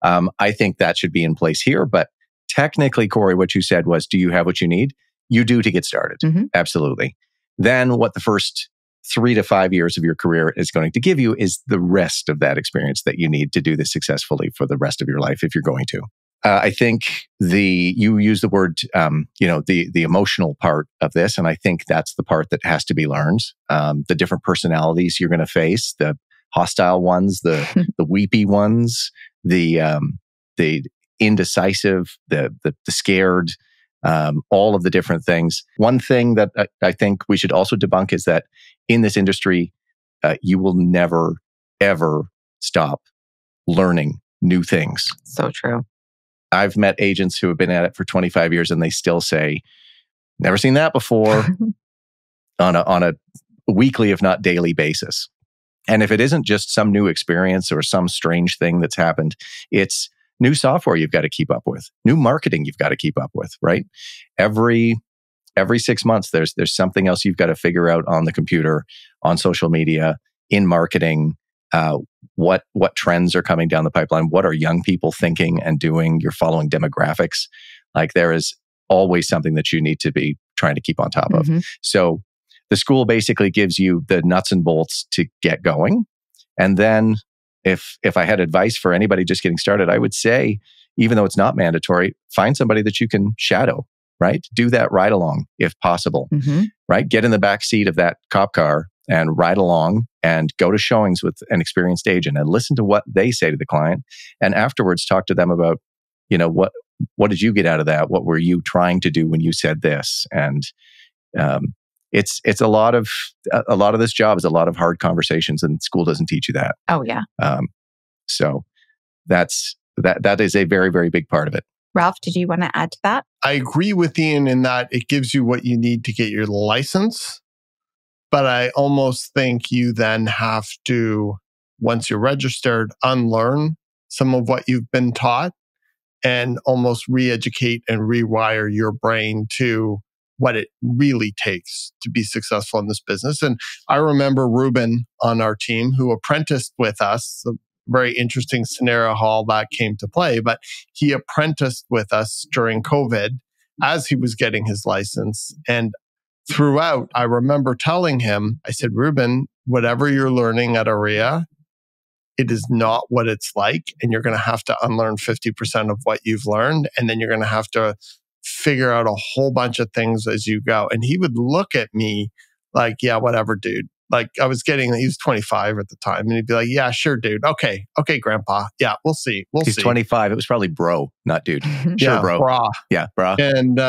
I think that should be in place here. But technically, Corey, what you said was, do you have what you need? You do to get started. Mm-hmm. Absolutely. Then what the first 3 to 5 years of your career is going to give you is the rest of that experience that you need to do this successfully for the rest of your life if you're going to. I think you use the word, the emotional part of this, and I think that's the part that has to be learned. The different personalities you're going to face, the hostile ones, the weepy ones, the indecisive, the scared, all of the different things. One thing that I think we should also debunk is that in this industry, you will never, ever stop learning new things. So true. I've met agents who have been at it for 25 years and they still say, never seen that before on a weekly, if not daily basis. And if it isn't just some new experience or some strange thing that's happened, it's new software you've got to keep up with, new marketing you've got to keep up with, right? Every 6 months, there's something else you've got to figure out on the computer, on social media, in marketing. What trends are coming down the pipeline? What are young people thinking and doing? You're following demographics. Like there is always something that you need to be trying to keep on top of. So the school basically gives you the nuts and bolts to get going. And then if I had advice for anybody just getting started, I would say, even though it's not mandatory, find somebody that you can shadow, right? Do that ride along if possible, right? Get in the back seat of that cop car and ride along and go to showings with an experienced agent and listen to what they say to the client. And afterwards, talk to them about, what did you get out of that? What were you trying to do when you said this? And it's a lot of this job is a lot of hard conversations, and school doesn't teach you that. Oh yeah. So that is a very, very big part of it. Ralph, did you want to add to that? I agree with Ian in that it gives you what you need to get your license. But I almost think you then have to, once you're registered, unlearn some of what you've been taught and almost re-educate and rewire your brain to what it really takes to be successful in this business. And I remember Ruben on our team who apprenticed with us. A very interesting scenario how all that came to play, but he apprenticed with us during COVID. as he was getting his license. And throughout, I remember telling him, I said, Ruben, whatever you're learning at ARIA, it is not what it's like. And you're going to have to unlearn 50% of what you've learned. And then you're going to have to figure out a whole bunch of things as you go. And he would look at me like, yeah, whatever, dude. Like he was 25 at the time. And he'd be like, yeah, sure, dude. Okay, grandpa. Yeah, we'll see. He's 25. It was probably bro, not dude. Sure, yeah, bro. Bra. Yeah, bra. And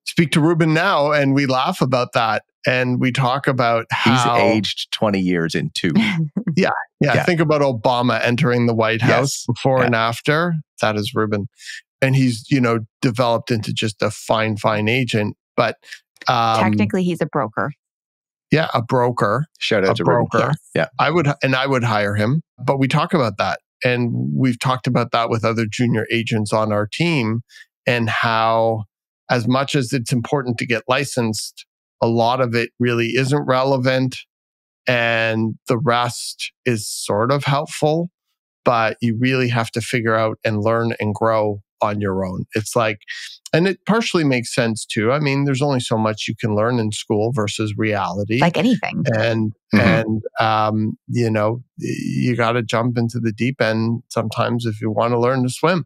speak to Ruben now, and we laugh about that. And we talk about how... He's aged 20 years in 2. Yeah. Think about Obama entering the White House before and after. That is Ruben. And he's, developed into just a fine agent. But technically, he's a broker. Yeah, a broker. Shout out to broker. Ruben. Yes. Yeah. I would hire him. But we talk about that. And we've talked about that with other junior agents on our team, and how as much as it's important to get licensed, a lot of it really isn't relevant. And the rest is sort of helpful, but you really have to figure out and learn and grow on your own. It's like, and it partially makes sense too. I mean, there's only so much you can learn in school versus reality. Like anything. And you got to jump into the deep end sometimes if you want to learn to swim.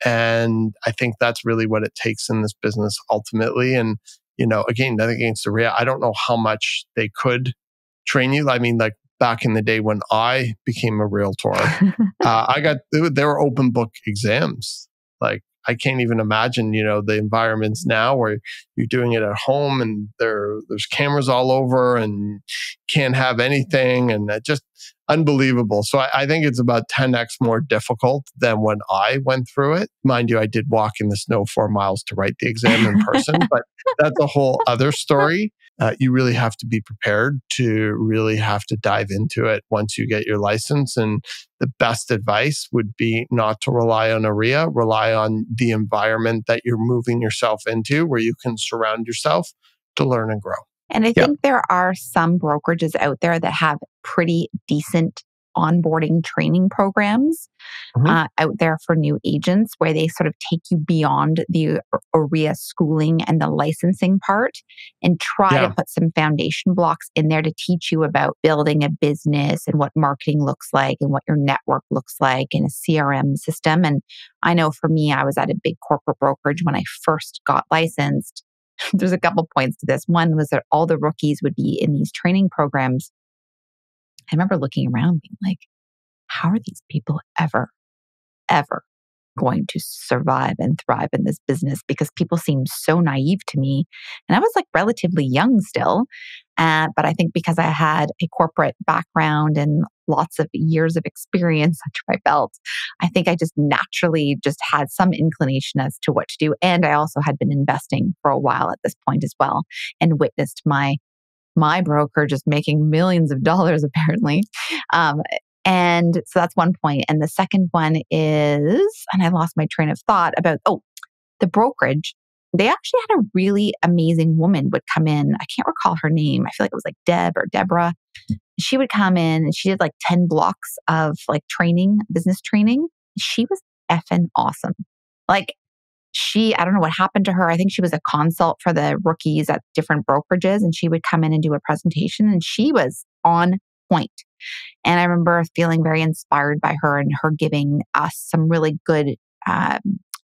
And I think that's really what it takes in this business ultimately. And, again, nothing against ARIA. I don't know how much they could train you. I mean, like back in the day when I became a realtor, there were open book exams. Like I can't even imagine, the environments now where you're doing it at home and there's cameras all over and can't have anything, and that just unbelievable. So I think it's about 10x more difficult than when I went through it. Mind you, I did walk in the snow 4 miles to write the exam in person, but that's a whole other story. You really have to be prepared to really have to dive into it once you get your license. And the best advice would be not to rely on ARIA, rely on the environment that you're moving yourself into, where you can surround yourself to learn and grow. And I think there are some brokerages out there that have pretty decent onboarding training programs out there for new agents, where they sort of take you beyond the ARIA schooling and the licensing part and try to put some foundation blocks in there to teach you about building a business and what marketing looks like and what your network looks like in a CRM system. And I know for me, I was at a big corporate brokerage when I first got licensed. There's a couple points to this. One was that all the rookies would be in these training programs. I remember looking around being like, how are these people ever going to survive and thrive in this business? Because people seemed so naive to me. And I was like relatively young still. But I think because I had a corporate background and lots of years of experience under my belt, I think I just naturally just had some inclination as to what to do. And I also had been investing for a while at this point as well, and witnessed my broker just making millions of dollars apparently. And so that's one point. And the second one is, and I lost my train of thought about, the brokerage. They actually had a really amazing woman would come in. I can't recall her name. I feel like it was like Deb or Deborah. She would come in and she did like 10 blocks of like training, business training. She was effing awesome. Like I don't know what happened to her. I think she was a consult for the rookies at different brokerages, and she would come in and do a presentation, and she was on point. And I remember feeling very inspired by her and her giving us some really good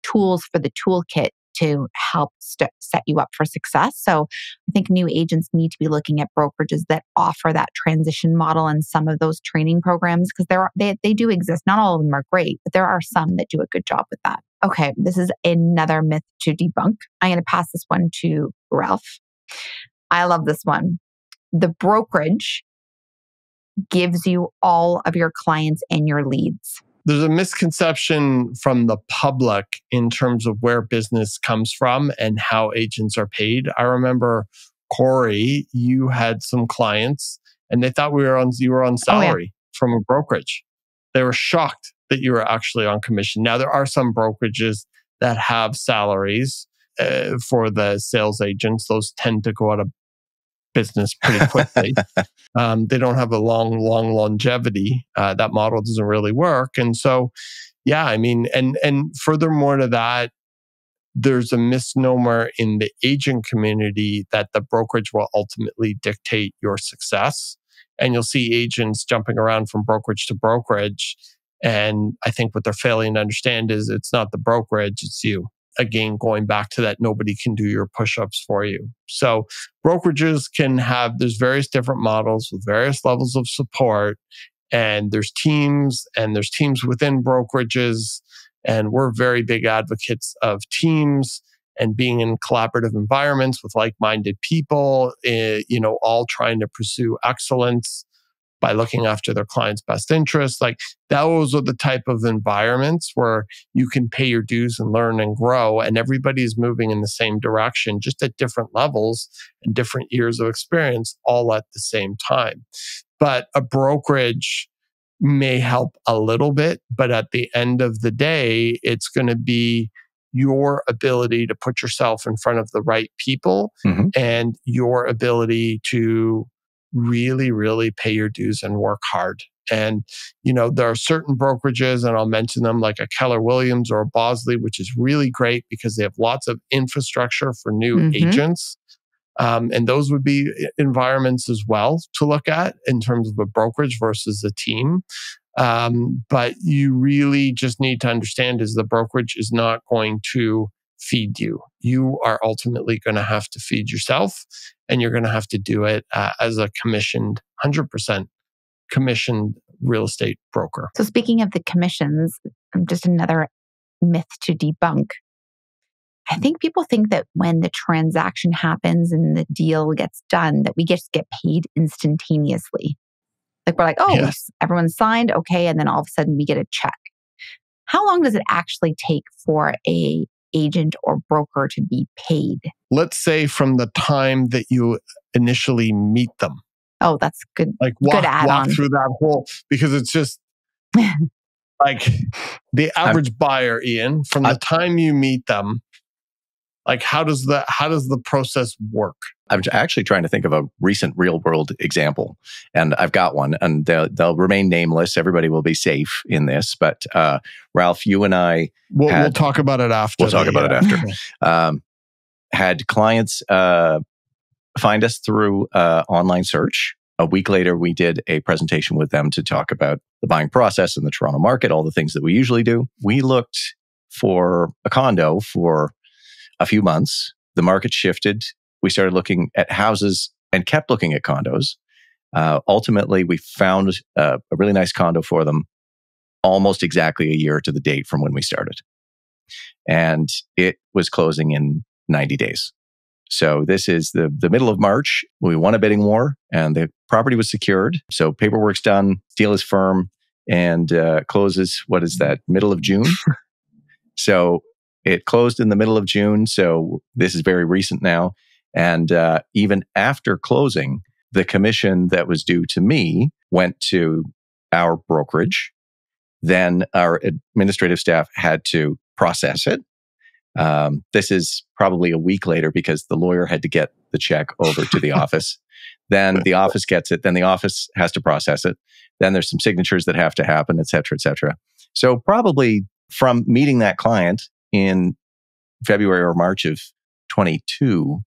tools for the toolkit to help set you up for success. So I think new agents need to be looking at brokerages that offer that transition model and some of those training programs, because they do exist. Not all of them are great, but there are some that do a good job with that. Okay, this is another myth to debunk. I'm going to pass this one to Ralph. I love this one. The brokerage gives you all of your clients and your leads. There's a misconception from the public in terms of where business comes from and how agents are paid. I remember, Corey, you had some clients and they thought you were on salary from a brokerage. They were shocked that you were actually on commission. Now, there are some brokerages that have salaries for the sales agents. Those tend to go out of business pretty quickly. They don't have a long longevity. That model doesn't really work. And so, I mean, and furthermore to that, there's a misnomer in the agent community that the brokerage will ultimately dictate your success. And you'll see agents jumping around from brokerage to brokerage. And I think what they're failing to understand is it's not the brokerage, it's you. Again, going back to that, nobody can do your push-ups for you. So brokerages there's various different models with various levels of support. And there's teams within brokerages. And we're very big advocates of teams and being in collaborative environments with like-minded people, all trying to pursue excellence by looking after their clients' best interests. Like those are the type of environments where you can pay your dues and learn and grow, and everybody is moving in the same direction, just at different levels and different years of experience, all at the same time. But a brokerage may help a little bit, but at the end of the day, it's going to be your ability to put yourself in front of the right people and your ability to really, really pay your dues and work hard. And, there are certain brokerages, and I'll mention them, like a Keller Williams or a Bosley, which is really great because they have lots of infrastructure for new agents. And those would be environments as well to look at in terms of a brokerage versus a team. But you really just need to understand is the brokerage is not going to feed you. You are ultimately going to have to feed yourself, and you're going to have to do it as a 100% commissioned real estate broker. So speaking of the commissions, just another myth to debunk. I think people think that when the transaction happens and the deal gets done, that we just get paid instantaneously. Like we're like, everyone's signed, okay, and then all of a sudden we get a check. How long does it actually take for a agent or broker to be paid? Let's say from the time that you initially meet them. Oh, that's good. Like walk through that whole, because it's just like the average buyer, Ian, from the time you meet them, like how does the process work? I'm actually trying to think of a recent real world example, and I've got one, and they'll remain nameless. Everybody will be safe in this, but Ralph, you and I we'll talk about it after. We'll talk about it after. Had clients find us through online search. A week later, we did a presentation with them to talk about the buying process in the Toronto market, all the things that we usually do. We looked for a condo for a few months. The market shifted. We started looking at houses and kept looking at condos. Ultimately, we found a really nice condo for them almost exactly a year to the date from when we started. And it was closing in 90 days. So this is the middle of March. We won a bidding war and the property was secured. So paperwork's done, deal is firm, and closes, what is that, middle of June? So it closed in the middle of June. So this is very recent now. And even after closing, the commission that was due to me went to our brokerage. Then our administrative staff had to process it. This is probably a week later because the lawyer had to get the check over to the office. Then the office gets it. Then the office has to process it. Then there's some signatures that have to happen, et cetera, et cetera. So probably from meeting that client in February or March of 22,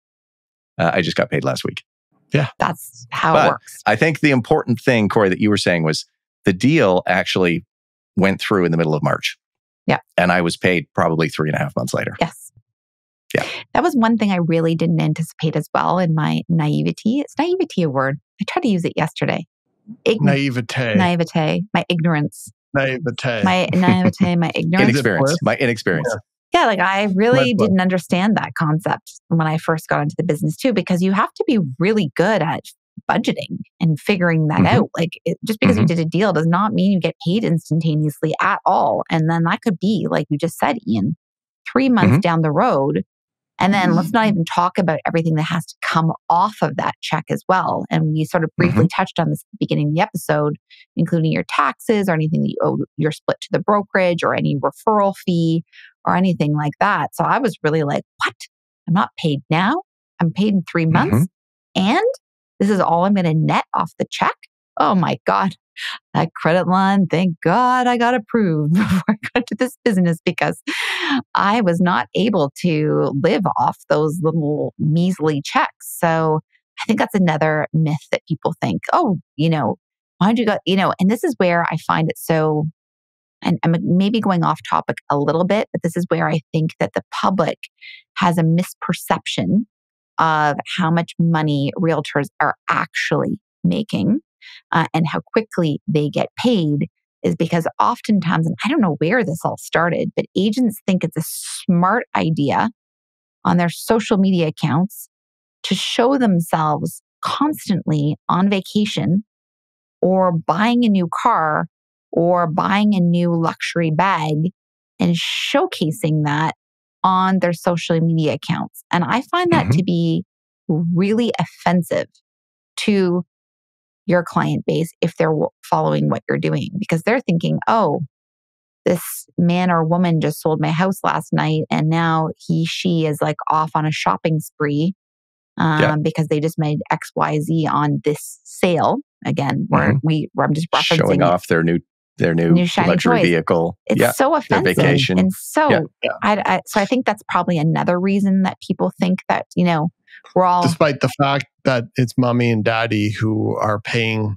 I just got paid last week. Yeah. That's how it works. I think the important thing, Corey, that you were saying was the deal actually went through in the middle of March. Yeah. And I was paid probably 3.5 months later. Yes. Yeah. That was one thing I really didn't anticipate as well in my naivety. Is naivety a word? I tried to use it yesterday. Naivete. My ignorance. Naivete. My ignorance. My inexperience. Yeah, like I really didn't understand that concept when I first got into the business too, because you have to be really good at budgeting and figuring that out. Like just because you did a deal does not mean you get paid instantaneously at all. And then that could be, like you just said, Ian, 3 months down the road. And then let's not even talk about everything that has to come off of that check as well. And we sort of briefly touched on this at the beginning of the episode, including your taxes or anything that you owe your split to the brokerage or any referral fee or anything like that. So I was really like, what? I'm not paid now. I'm paid in 3 months. And this is all I'm going to net off the check. Oh my God. That credit line, thank God I got approved before I got into this business, because I was not able to live off those little measly checks. So I think that's another myth that people think, oh, why'd you go, and this is where I find it so, and I'm maybe going off topic a little bit, but this is where I think that the public has a misperception of how much money realtors are actually making and how quickly they get paid is because oftentimes, and I don't know where this all started, but agents think it's a smart idea on their social media accounts to show themselves constantly on vacation or buying a new car or buying a new luxury bag and showcasing that on their social media accounts. And I find that to be really offensive to your client base if they're following what you're doing, because they're thinking, oh, this man or woman just sold my house last night and now she is like off on a shopping spree because they just made XYZ on this sale. Again, where I'm just referencing showing off their new luxury toys. Vehicle. It's so offensive. Their vacation. And so, so I think that's probably another reason that people think that, we're all. Despite the fact that it's mommy and daddy who are paying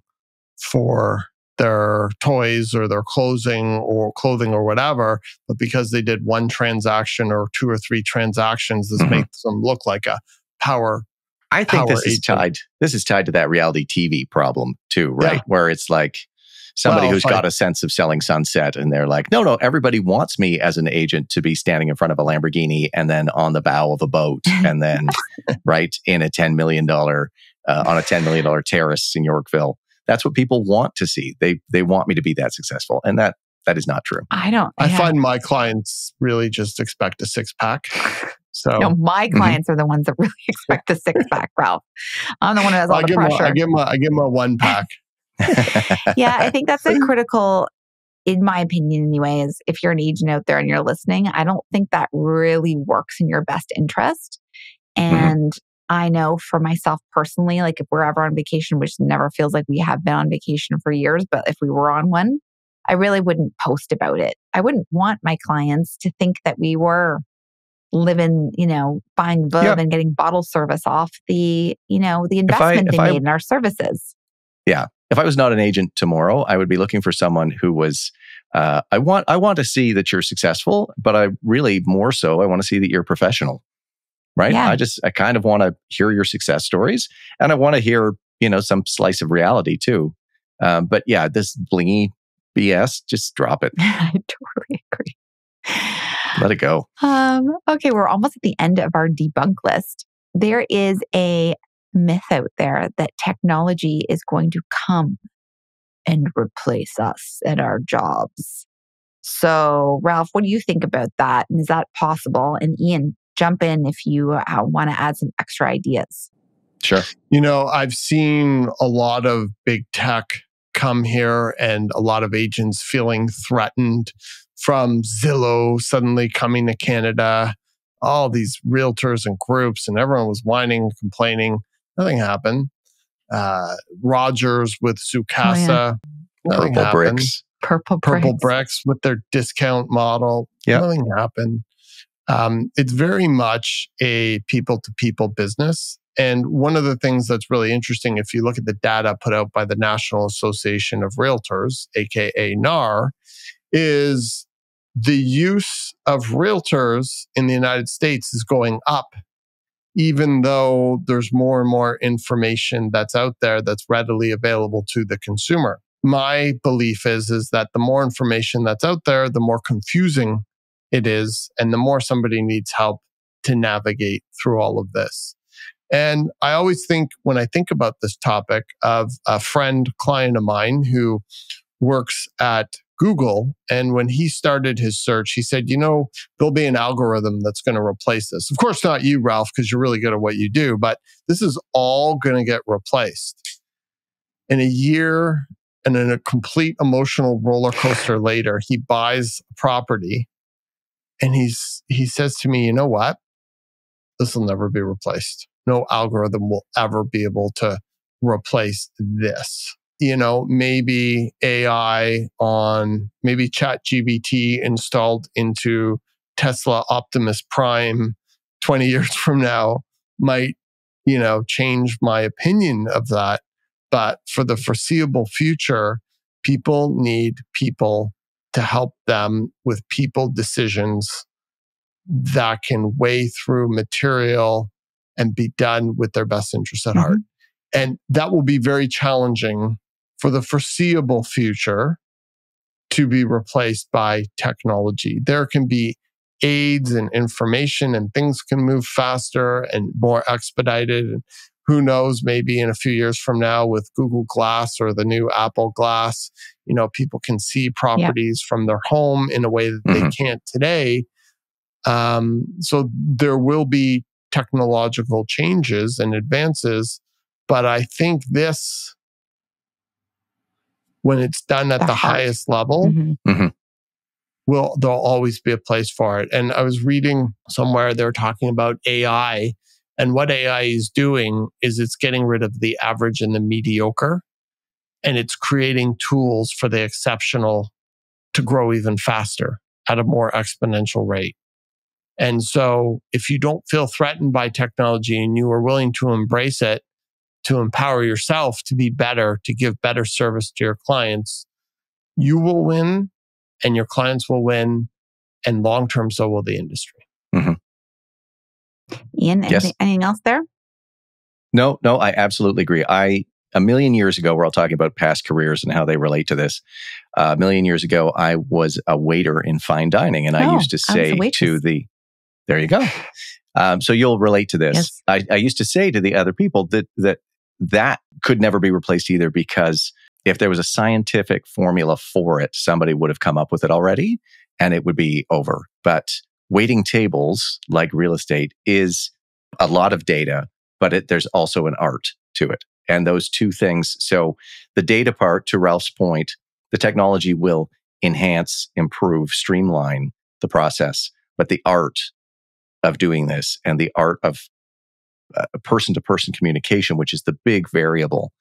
for their toys or their clothing or whatever, but because they did one transaction or two or three transactions, this makes them look like a power. I think this is tied to that reality TV problem too, right? Yeah. Where it's like somebody who's got a sense of selling sunset and they're like, no, everybody wants me as an agent to be standing in front of a Lamborghini and then on the bow of a boat and then right in a $10 million, on a $10 million terrace in Yorkville. That's what people want to see. They want me to be that successful. And that is not true. I find my clients really just expect a six-pack. So no, my clients are the ones that really expect a six-pack, Ralph. I'm the one who has all the pressure. I give them a one-pack. Yeah, I think that's a critical, in my opinion anyway, is if you're an agent out there and you're listening, I don't think that really works in your best interest. And I know for myself personally, like if we're ever on vacation, which never feels like we have been on vacation for years, but if we were on one, I really wouldn't post about it. I wouldn't want my clients to think that we were living, buying Veuve and getting bottle service off the investment they made in our services. Yeah. If I was not an agent tomorrow, I would be looking for someone who was, I want to see that you're successful, but I really more so, I want to see that you're professional, right? Yeah. I kind of want to hear your success stories and I want to hear, some slice of reality too. But yeah, this blingy BS, just drop it. I totally agree. Let it go. Okay, we're almost at the end of our debunk list. There is a myth out there that technology is going to come and replace us at our jobs. So, Ralph, what do you think about that? And is that possible? And Ian, jump in if you want to add some extra ideas. Sure. I've seen a lot of big tech come here and a lot of agents feeling threatened from Zillow suddenly coming to Canada, all these realtors and groups, and everyone was whining, complaining. Nothing happened. Rogers with Zoocasa. Nothing Purple happened. Bricks. Purple Bricks with their discount model. Yep. Nothing happened. It's very much a people-to-people business. And one of the things that's really interesting, if you look at the data put out by the National Association of Realtors, aka NAR, is the use of realtors in the United States is going up, even though there's more and more information that's out there that's readily available to the consumer. My belief is that the more information that's out there, the more confusing it is, and the more somebody needs help to navigate through all of this. And I always think, when I think about this topic, of a client of mine who works at Google. And when he started his search, he said, there'll be an algorithm that's going to replace this. Of course, not you, Ralph, because you're really good at what you do, but this is all going to get replaced. In a year and in a complete emotional roller coaster later, he buys a property and he says to me, you know what? This will never be replaced. No algorithm will ever be able to replace this. Maybe AI maybe ChatGPT installed into Tesla Optimus Prime 20 years from now might, change my opinion of that. But for the foreseeable future, people need people to help them with people decisions that can weigh through material and be done with their best interests at heart. And that will be very challenging for the foreseeable future to be replaced by technology. There can be aids and information, and things can move faster and more expedited. And who knows, maybe in a few years from now with Google Glass or the new Apple Glass, people can see properties from their home in a way that they can't today. So there will be technological changes and advances, but I think this, when it's done at the highest level, there'll always be a place for it. And I was reading somewhere they were talking about AI, and what AI is doing is it's getting rid of the average and the mediocre, and it's creating tools for the exceptional to grow even faster at a more exponential rate. And so if you don't feel threatened by technology and you are willing to embrace it, to empower yourself to be better, to give better service to your clients, you will win and your clients will win, and long-term, so will the industry. Ian, anything else there? No, I absolutely agree. A million years ago, we're all talking about past careers and how they relate to this. A million years ago, I was a waiter in fine dining, and I used to say there you go. So you'll relate to this. Yes. I used to say to the other people that could never be replaced either, because if there was a scientific formula for it, somebody would have come up with it already and it would be over. But waiting tables, like real estate, is a lot of data, but there's also an art to it. And those two things. So the data part, to Ralph's point, the technology will enhance, improve, streamline the process. But the art of doing this and the art of person-to-person communication, which is the big variable,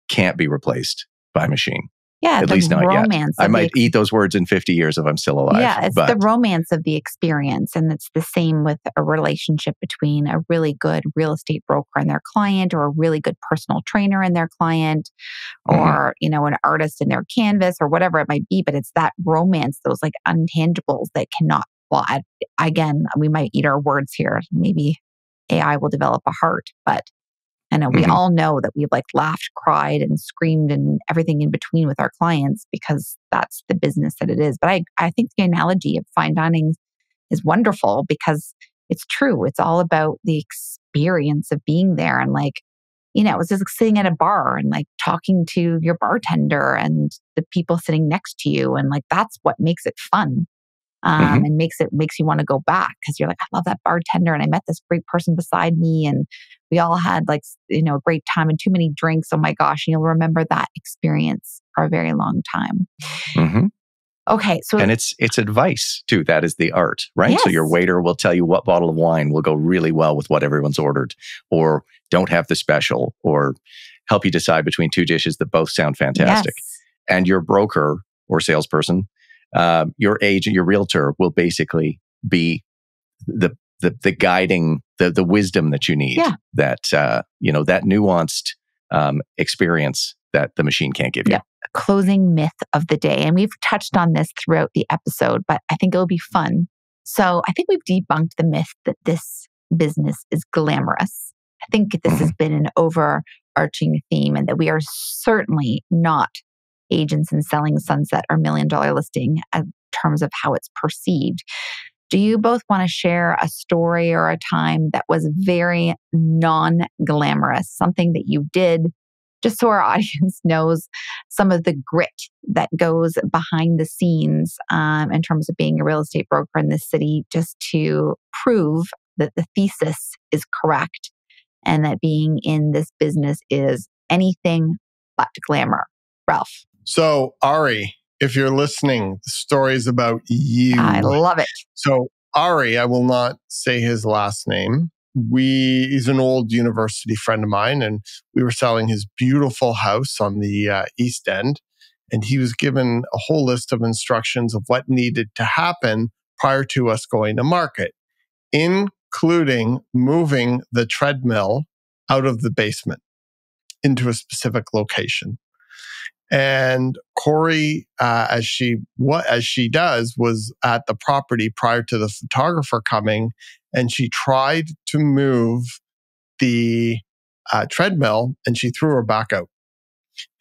can't be replaced by machine. Yeah, at least not yet. I might eat those words in 50 years if I'm still alive. Yeah, it's the romance of the experience. And it's the same with a relationship between a really good real estate broker and their client, or a really good personal trainer and their client, or, an artist in their canvas, or whatever it might be. But it's that romance, those like untangibles that cannot, again, we might eat our words here. Maybe AI will develop a heart, but I know we all know that we've laughed, cried, and screamed and everything in between with our clients, because that's the business that it is. But I think the analogy of fine dining is wonderful, because it's true. It's all about the experience of being there. And it's just sitting at a bar and talking to your bartender and the people sitting next to you. And that's what makes it fun. And makes you want to go back, because you're I love that bartender, and I met this great person beside me, and we all had a great time and too many drinks. Oh my gosh. And you'll remember that experience for a very long time. Okay. So, and it's advice too. That is the art, right? Yes. So your waiter will tell you what bottle of wine will go really well with what everyone's ordered, or don't have the special, or help you decide between two dishes that both sound fantastic. Yes. And your broker or salesperson, your agent, your realtor, will basically be the guiding, the wisdom that you need. Yeah. That that nuanced experience that the machine can't give you. Yeah. Closing myth of the day, and we've touched on this throughout the episode, but I think it'll be fun. So I think we've debunked the myth that this business is glamorous. I think this has been an overarching theme, and that we are certainly not agents in selling Sunset or $1 Million Listing in terms of how it's perceived. Do you both want to share a story or a time that was very non-glamorous, something that you did, just so our audience knows some of the grit that goes behind the scenes in terms of being a real estate broker in this city, just to prove that the thesis is correct and that being in this business is anything but glamour? Ralph. So, Ari, if you're listening, the story's about you. I love it. So, Ari, I will not say his last name. He's an old university friend of mine, and we were selling his beautiful house on the East End. And he was given a whole list of instructions of what needed to happen prior to us going to market, including moving the treadmill out of the basement into a specific location. And Corey, as she does, was at the property prior to the photographer coming, and she tried to move the treadmill, and she threw her back out.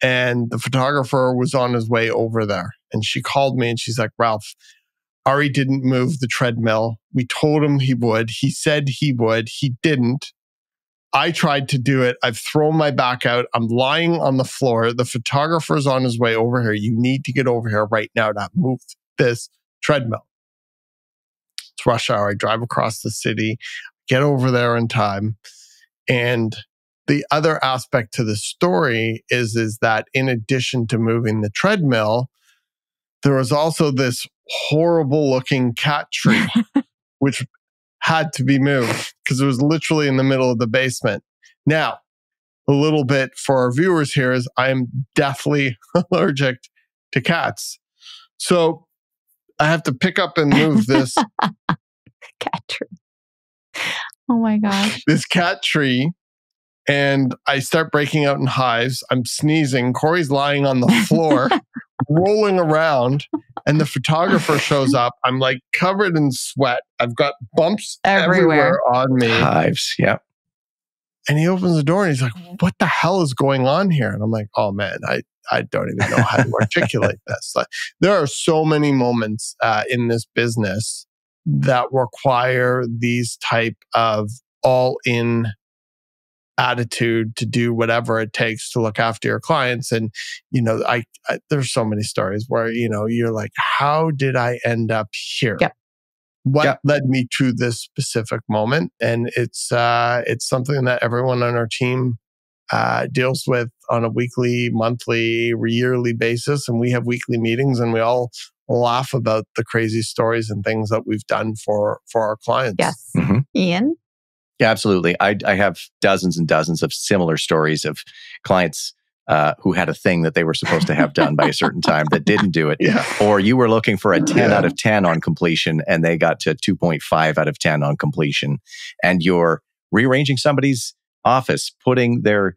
And the photographer was on his way over there, and she called me, and she's like, "Ralph, Ari didn't move the treadmill. We told him he would. He said he would. He didn't. I tried to do it. I've thrown my back out. I'm lying on the floor. The photographer's on his way over here. You need to get over here right now to move this treadmill." It's rush hour. I drive across the city, get over there in time. And the other aspect to the story is that in addition to moving the treadmill, there was also this horrible looking cat tree, which had to be moved because it was literally in the middle of the basement. Now, a little bit for our viewers here is I'm deathly allergic to cats. So I have to pick up and move this cat tree. Oh my gosh. This cat tree. And I start breaking out in hives. I'm sneezing. Corey's lying on the floor, rolling around. And the photographer shows up. I'm like covered in sweat. I've got bumps everywhere on me. Hives, yeah. And he opens the door and he's like, "What the hell is going on here?" And I'm like, "Oh man, I don't even know how to articulate this." Like, there are so many moments in this business that require these type of all-in attitude to do whatever it takes to look after your clients. And, I there's so many stories where, you're like, how did I end up here? Yep. What led me to this specific moment? And it's something that everyone on our team deals with on a weekly, monthly, yearly basis. And we have weekly meetings and we all laugh about the crazy stories and things that we've done for our clients. Yes. Mm-hmm. Ian? Yeah, absolutely. I have dozens and dozens of similar stories of clients who had a thing that they were supposed to have done by a certain time that didn't do it. Yeah. Or you were looking for a 10 out of 10 on completion and they got to 2.5 out of 10 on completion. And you're rearranging somebody's office, putting their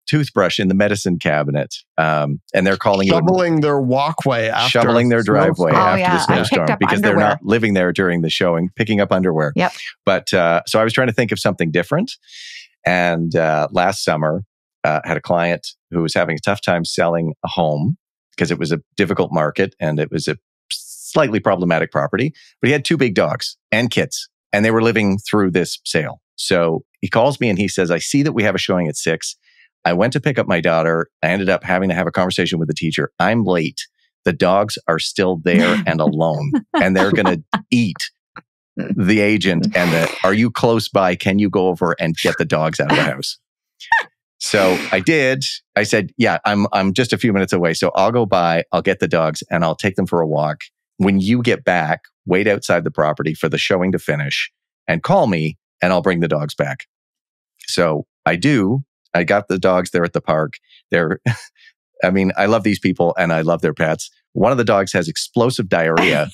toothbrush in the medicine cabinet, and they're calling shoveling their walkway after shoveling their driveway after the snowstorm because underwear. They're not living there during the showing, picking up underwear. Yep. But so I was trying to think of something different. And last summer, had a client who was having a tough time selling a home because it was a difficult market and it was a slightly problematic property. But he had 2 big dogs and kids, and they were living through this sale. So he calls me and he says, "I see that we have a showing at 6. I went to pick up my daughter. I ended up having to have a conversation with the teacher. I'm late. The dogs are still there and alone, and they're going to eat the agent. And are you close by? Can you go over and get the dogs out of the house?" So I did. I said, "Yeah, I'm just a few minutes away. So I'll go by, I'll get the dogs and I'll take them for a walk. When you get back, wait outside the property for the showing to finish and call me and I'll bring the dogs back." So I do. I got the dogs there at the park. I love these people and I love their pets. One of the dogs has explosive diarrhea.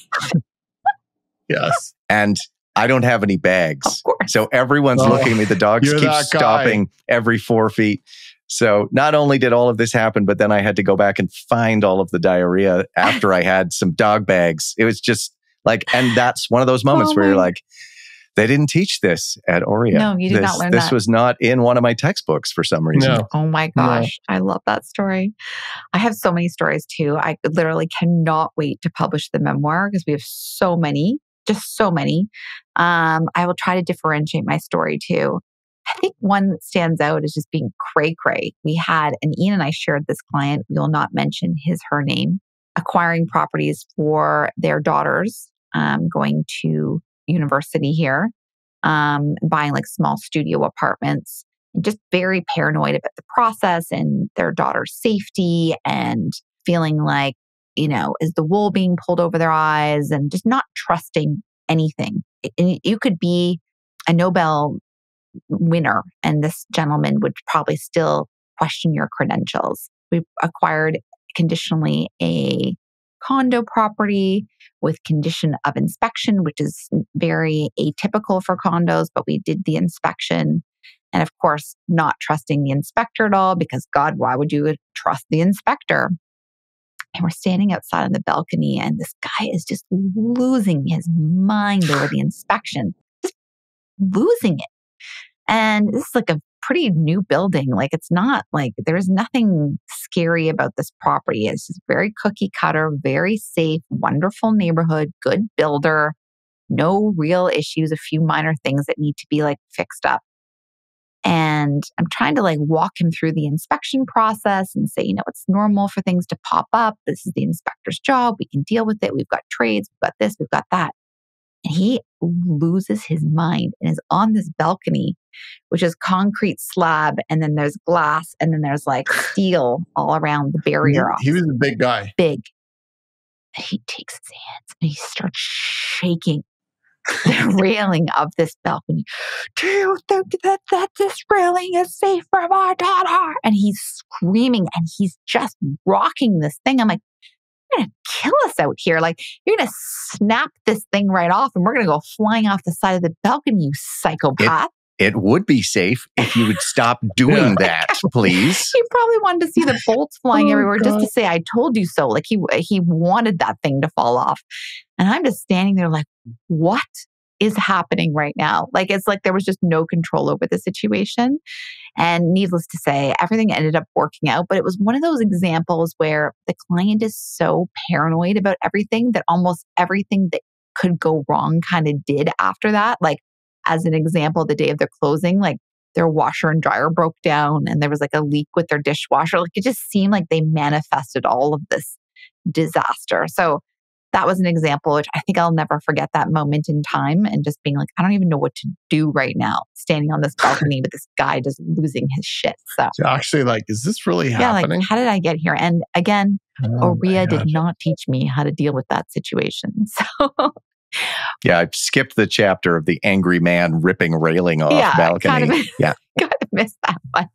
Yes. And I don't have any bags. So everyone's looking at me. The dogs keep stopping every 4 feet. So not only did all of this happen, but then I had to go back and find all of the diarrhea after I had some dog bags. It was just like, and that's one of those moments where you're like, they didn't teach this at Aurea. No, you did not learn This was not in one of my textbooks for some reason. No. Oh my gosh. No. I love that story. I have so many stories too. I literally cannot wait to publish the memoir because we have so many, just so many. I will try to differentiate my story too. I think one that stands out is just being cray-cray. We had, and Ian and I shared this client, we will not mention her name, acquiring properties for their daughters, going to university here, buying like small studio apartments, and just very paranoid about the process and their daughter's safety and feeling like, is the wool being pulled over their eyes and just not trusting anything. And you could be a Nobel winner and this gentleman would probably still question your credentials. We acquired conditionally a condo property with condition of inspection, which is very atypical for condos, but we did the inspection. And of course, not trusting the inspector at all because God, why would you trust the inspector? And we're standing outside on the balcony and this guy is just losing his mind over the inspection, just losing it. And this is like a pretty new building. Like it's not like there's nothing scary about this property. It's just very cookie cutter, very safe, wonderful neighborhood, good builder, no real issues, a few minor things that need to be like fixed up. And I'm trying to like walk him through the inspection process and say, you know, it's normal for things to pop up. This is the inspector's job. We can deal with it. We've got trades. We've got this. We've got that. And he loses his mind and is on this balcony, which is concrete slab. And then there's glass. And then there's like steel all around the barrier. He was a big guy. Big. And he takes his hands and he starts shaking the railing of this balcony. Do you think that this railing is safe for my daughter? And he's screaming and he's just rocking this thing. I'm like, you're going to kill us out here. Like, you're going to snap this thing right off and we're going to go flying off the side of the balcony, you psychopath. It would be safe if you would stop doing that, please. He probably wanted to see the bolts flying everywhere just to say, I told you so. Like he wanted that thing to fall off. And I'm just standing there like, what is happening right now? Like, it's like there was just no control over the situation. And needless to say, everything ended up working out. But it was one of those examples where the client is so paranoid about everything that almost everything that could go wrong kind of did after that. Like, as an example, the day of their closing, like their washer and dryer broke down and there was like a leak with their dishwasher. Like, it just seemed like they manifested all of this disaster. So that was an example, which I think I'll never forget that moment in time and just being like, I don't even know what to do right now, standing on this balcony with this guy just losing his shit. So actually, like, is this really happening? Like, how did I get here? And again, Oria did not teach me how to deal with that situation. So yeah, I skipped the chapter of the angry man ripping railing off balcony. Kind of missed that one.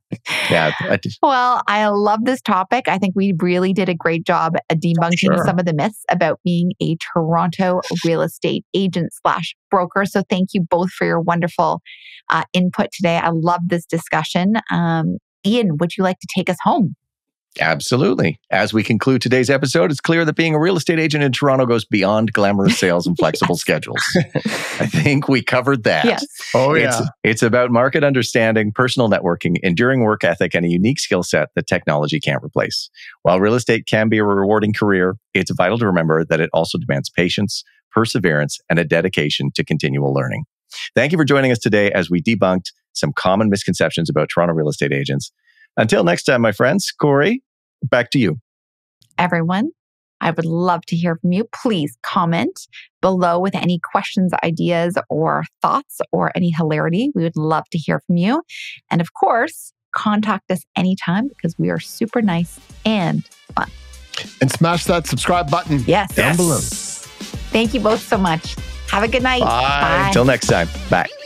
Yeah. Well, I love this topic. I think we really did a great job at debunking some of the myths about being a Toronto real estate agent / broker. So thank you both for your wonderful input today. I love this discussion. Ian, would you like to take us home? Absolutely. As we conclude today's episode, it's clear that being a real estate agent in Toronto goes beyond glamorous sales and flexible schedules. I think we covered that. Yes. Oh, yeah. It's about market understanding, personal networking, enduring work ethic, and a unique skill set that technology can't replace. While real estate can be a rewarding career, it's vital to remember that it also demands patience, perseverance, and a dedication to continual learning. Thank you for joining us today as we debunked some common misconceptions about Toronto real estate agents. Until next time, my friends, Corey, back to you. Everyone, I would love to hear from you. Please comment below with any questions, ideas, or thoughts, or any hilarity. We would love to hear from you. And of course, contact us anytime because we are super nice and fun. And smash that subscribe button down below. Thank you both so much. Have a good night. Bye. Until next time. Bye.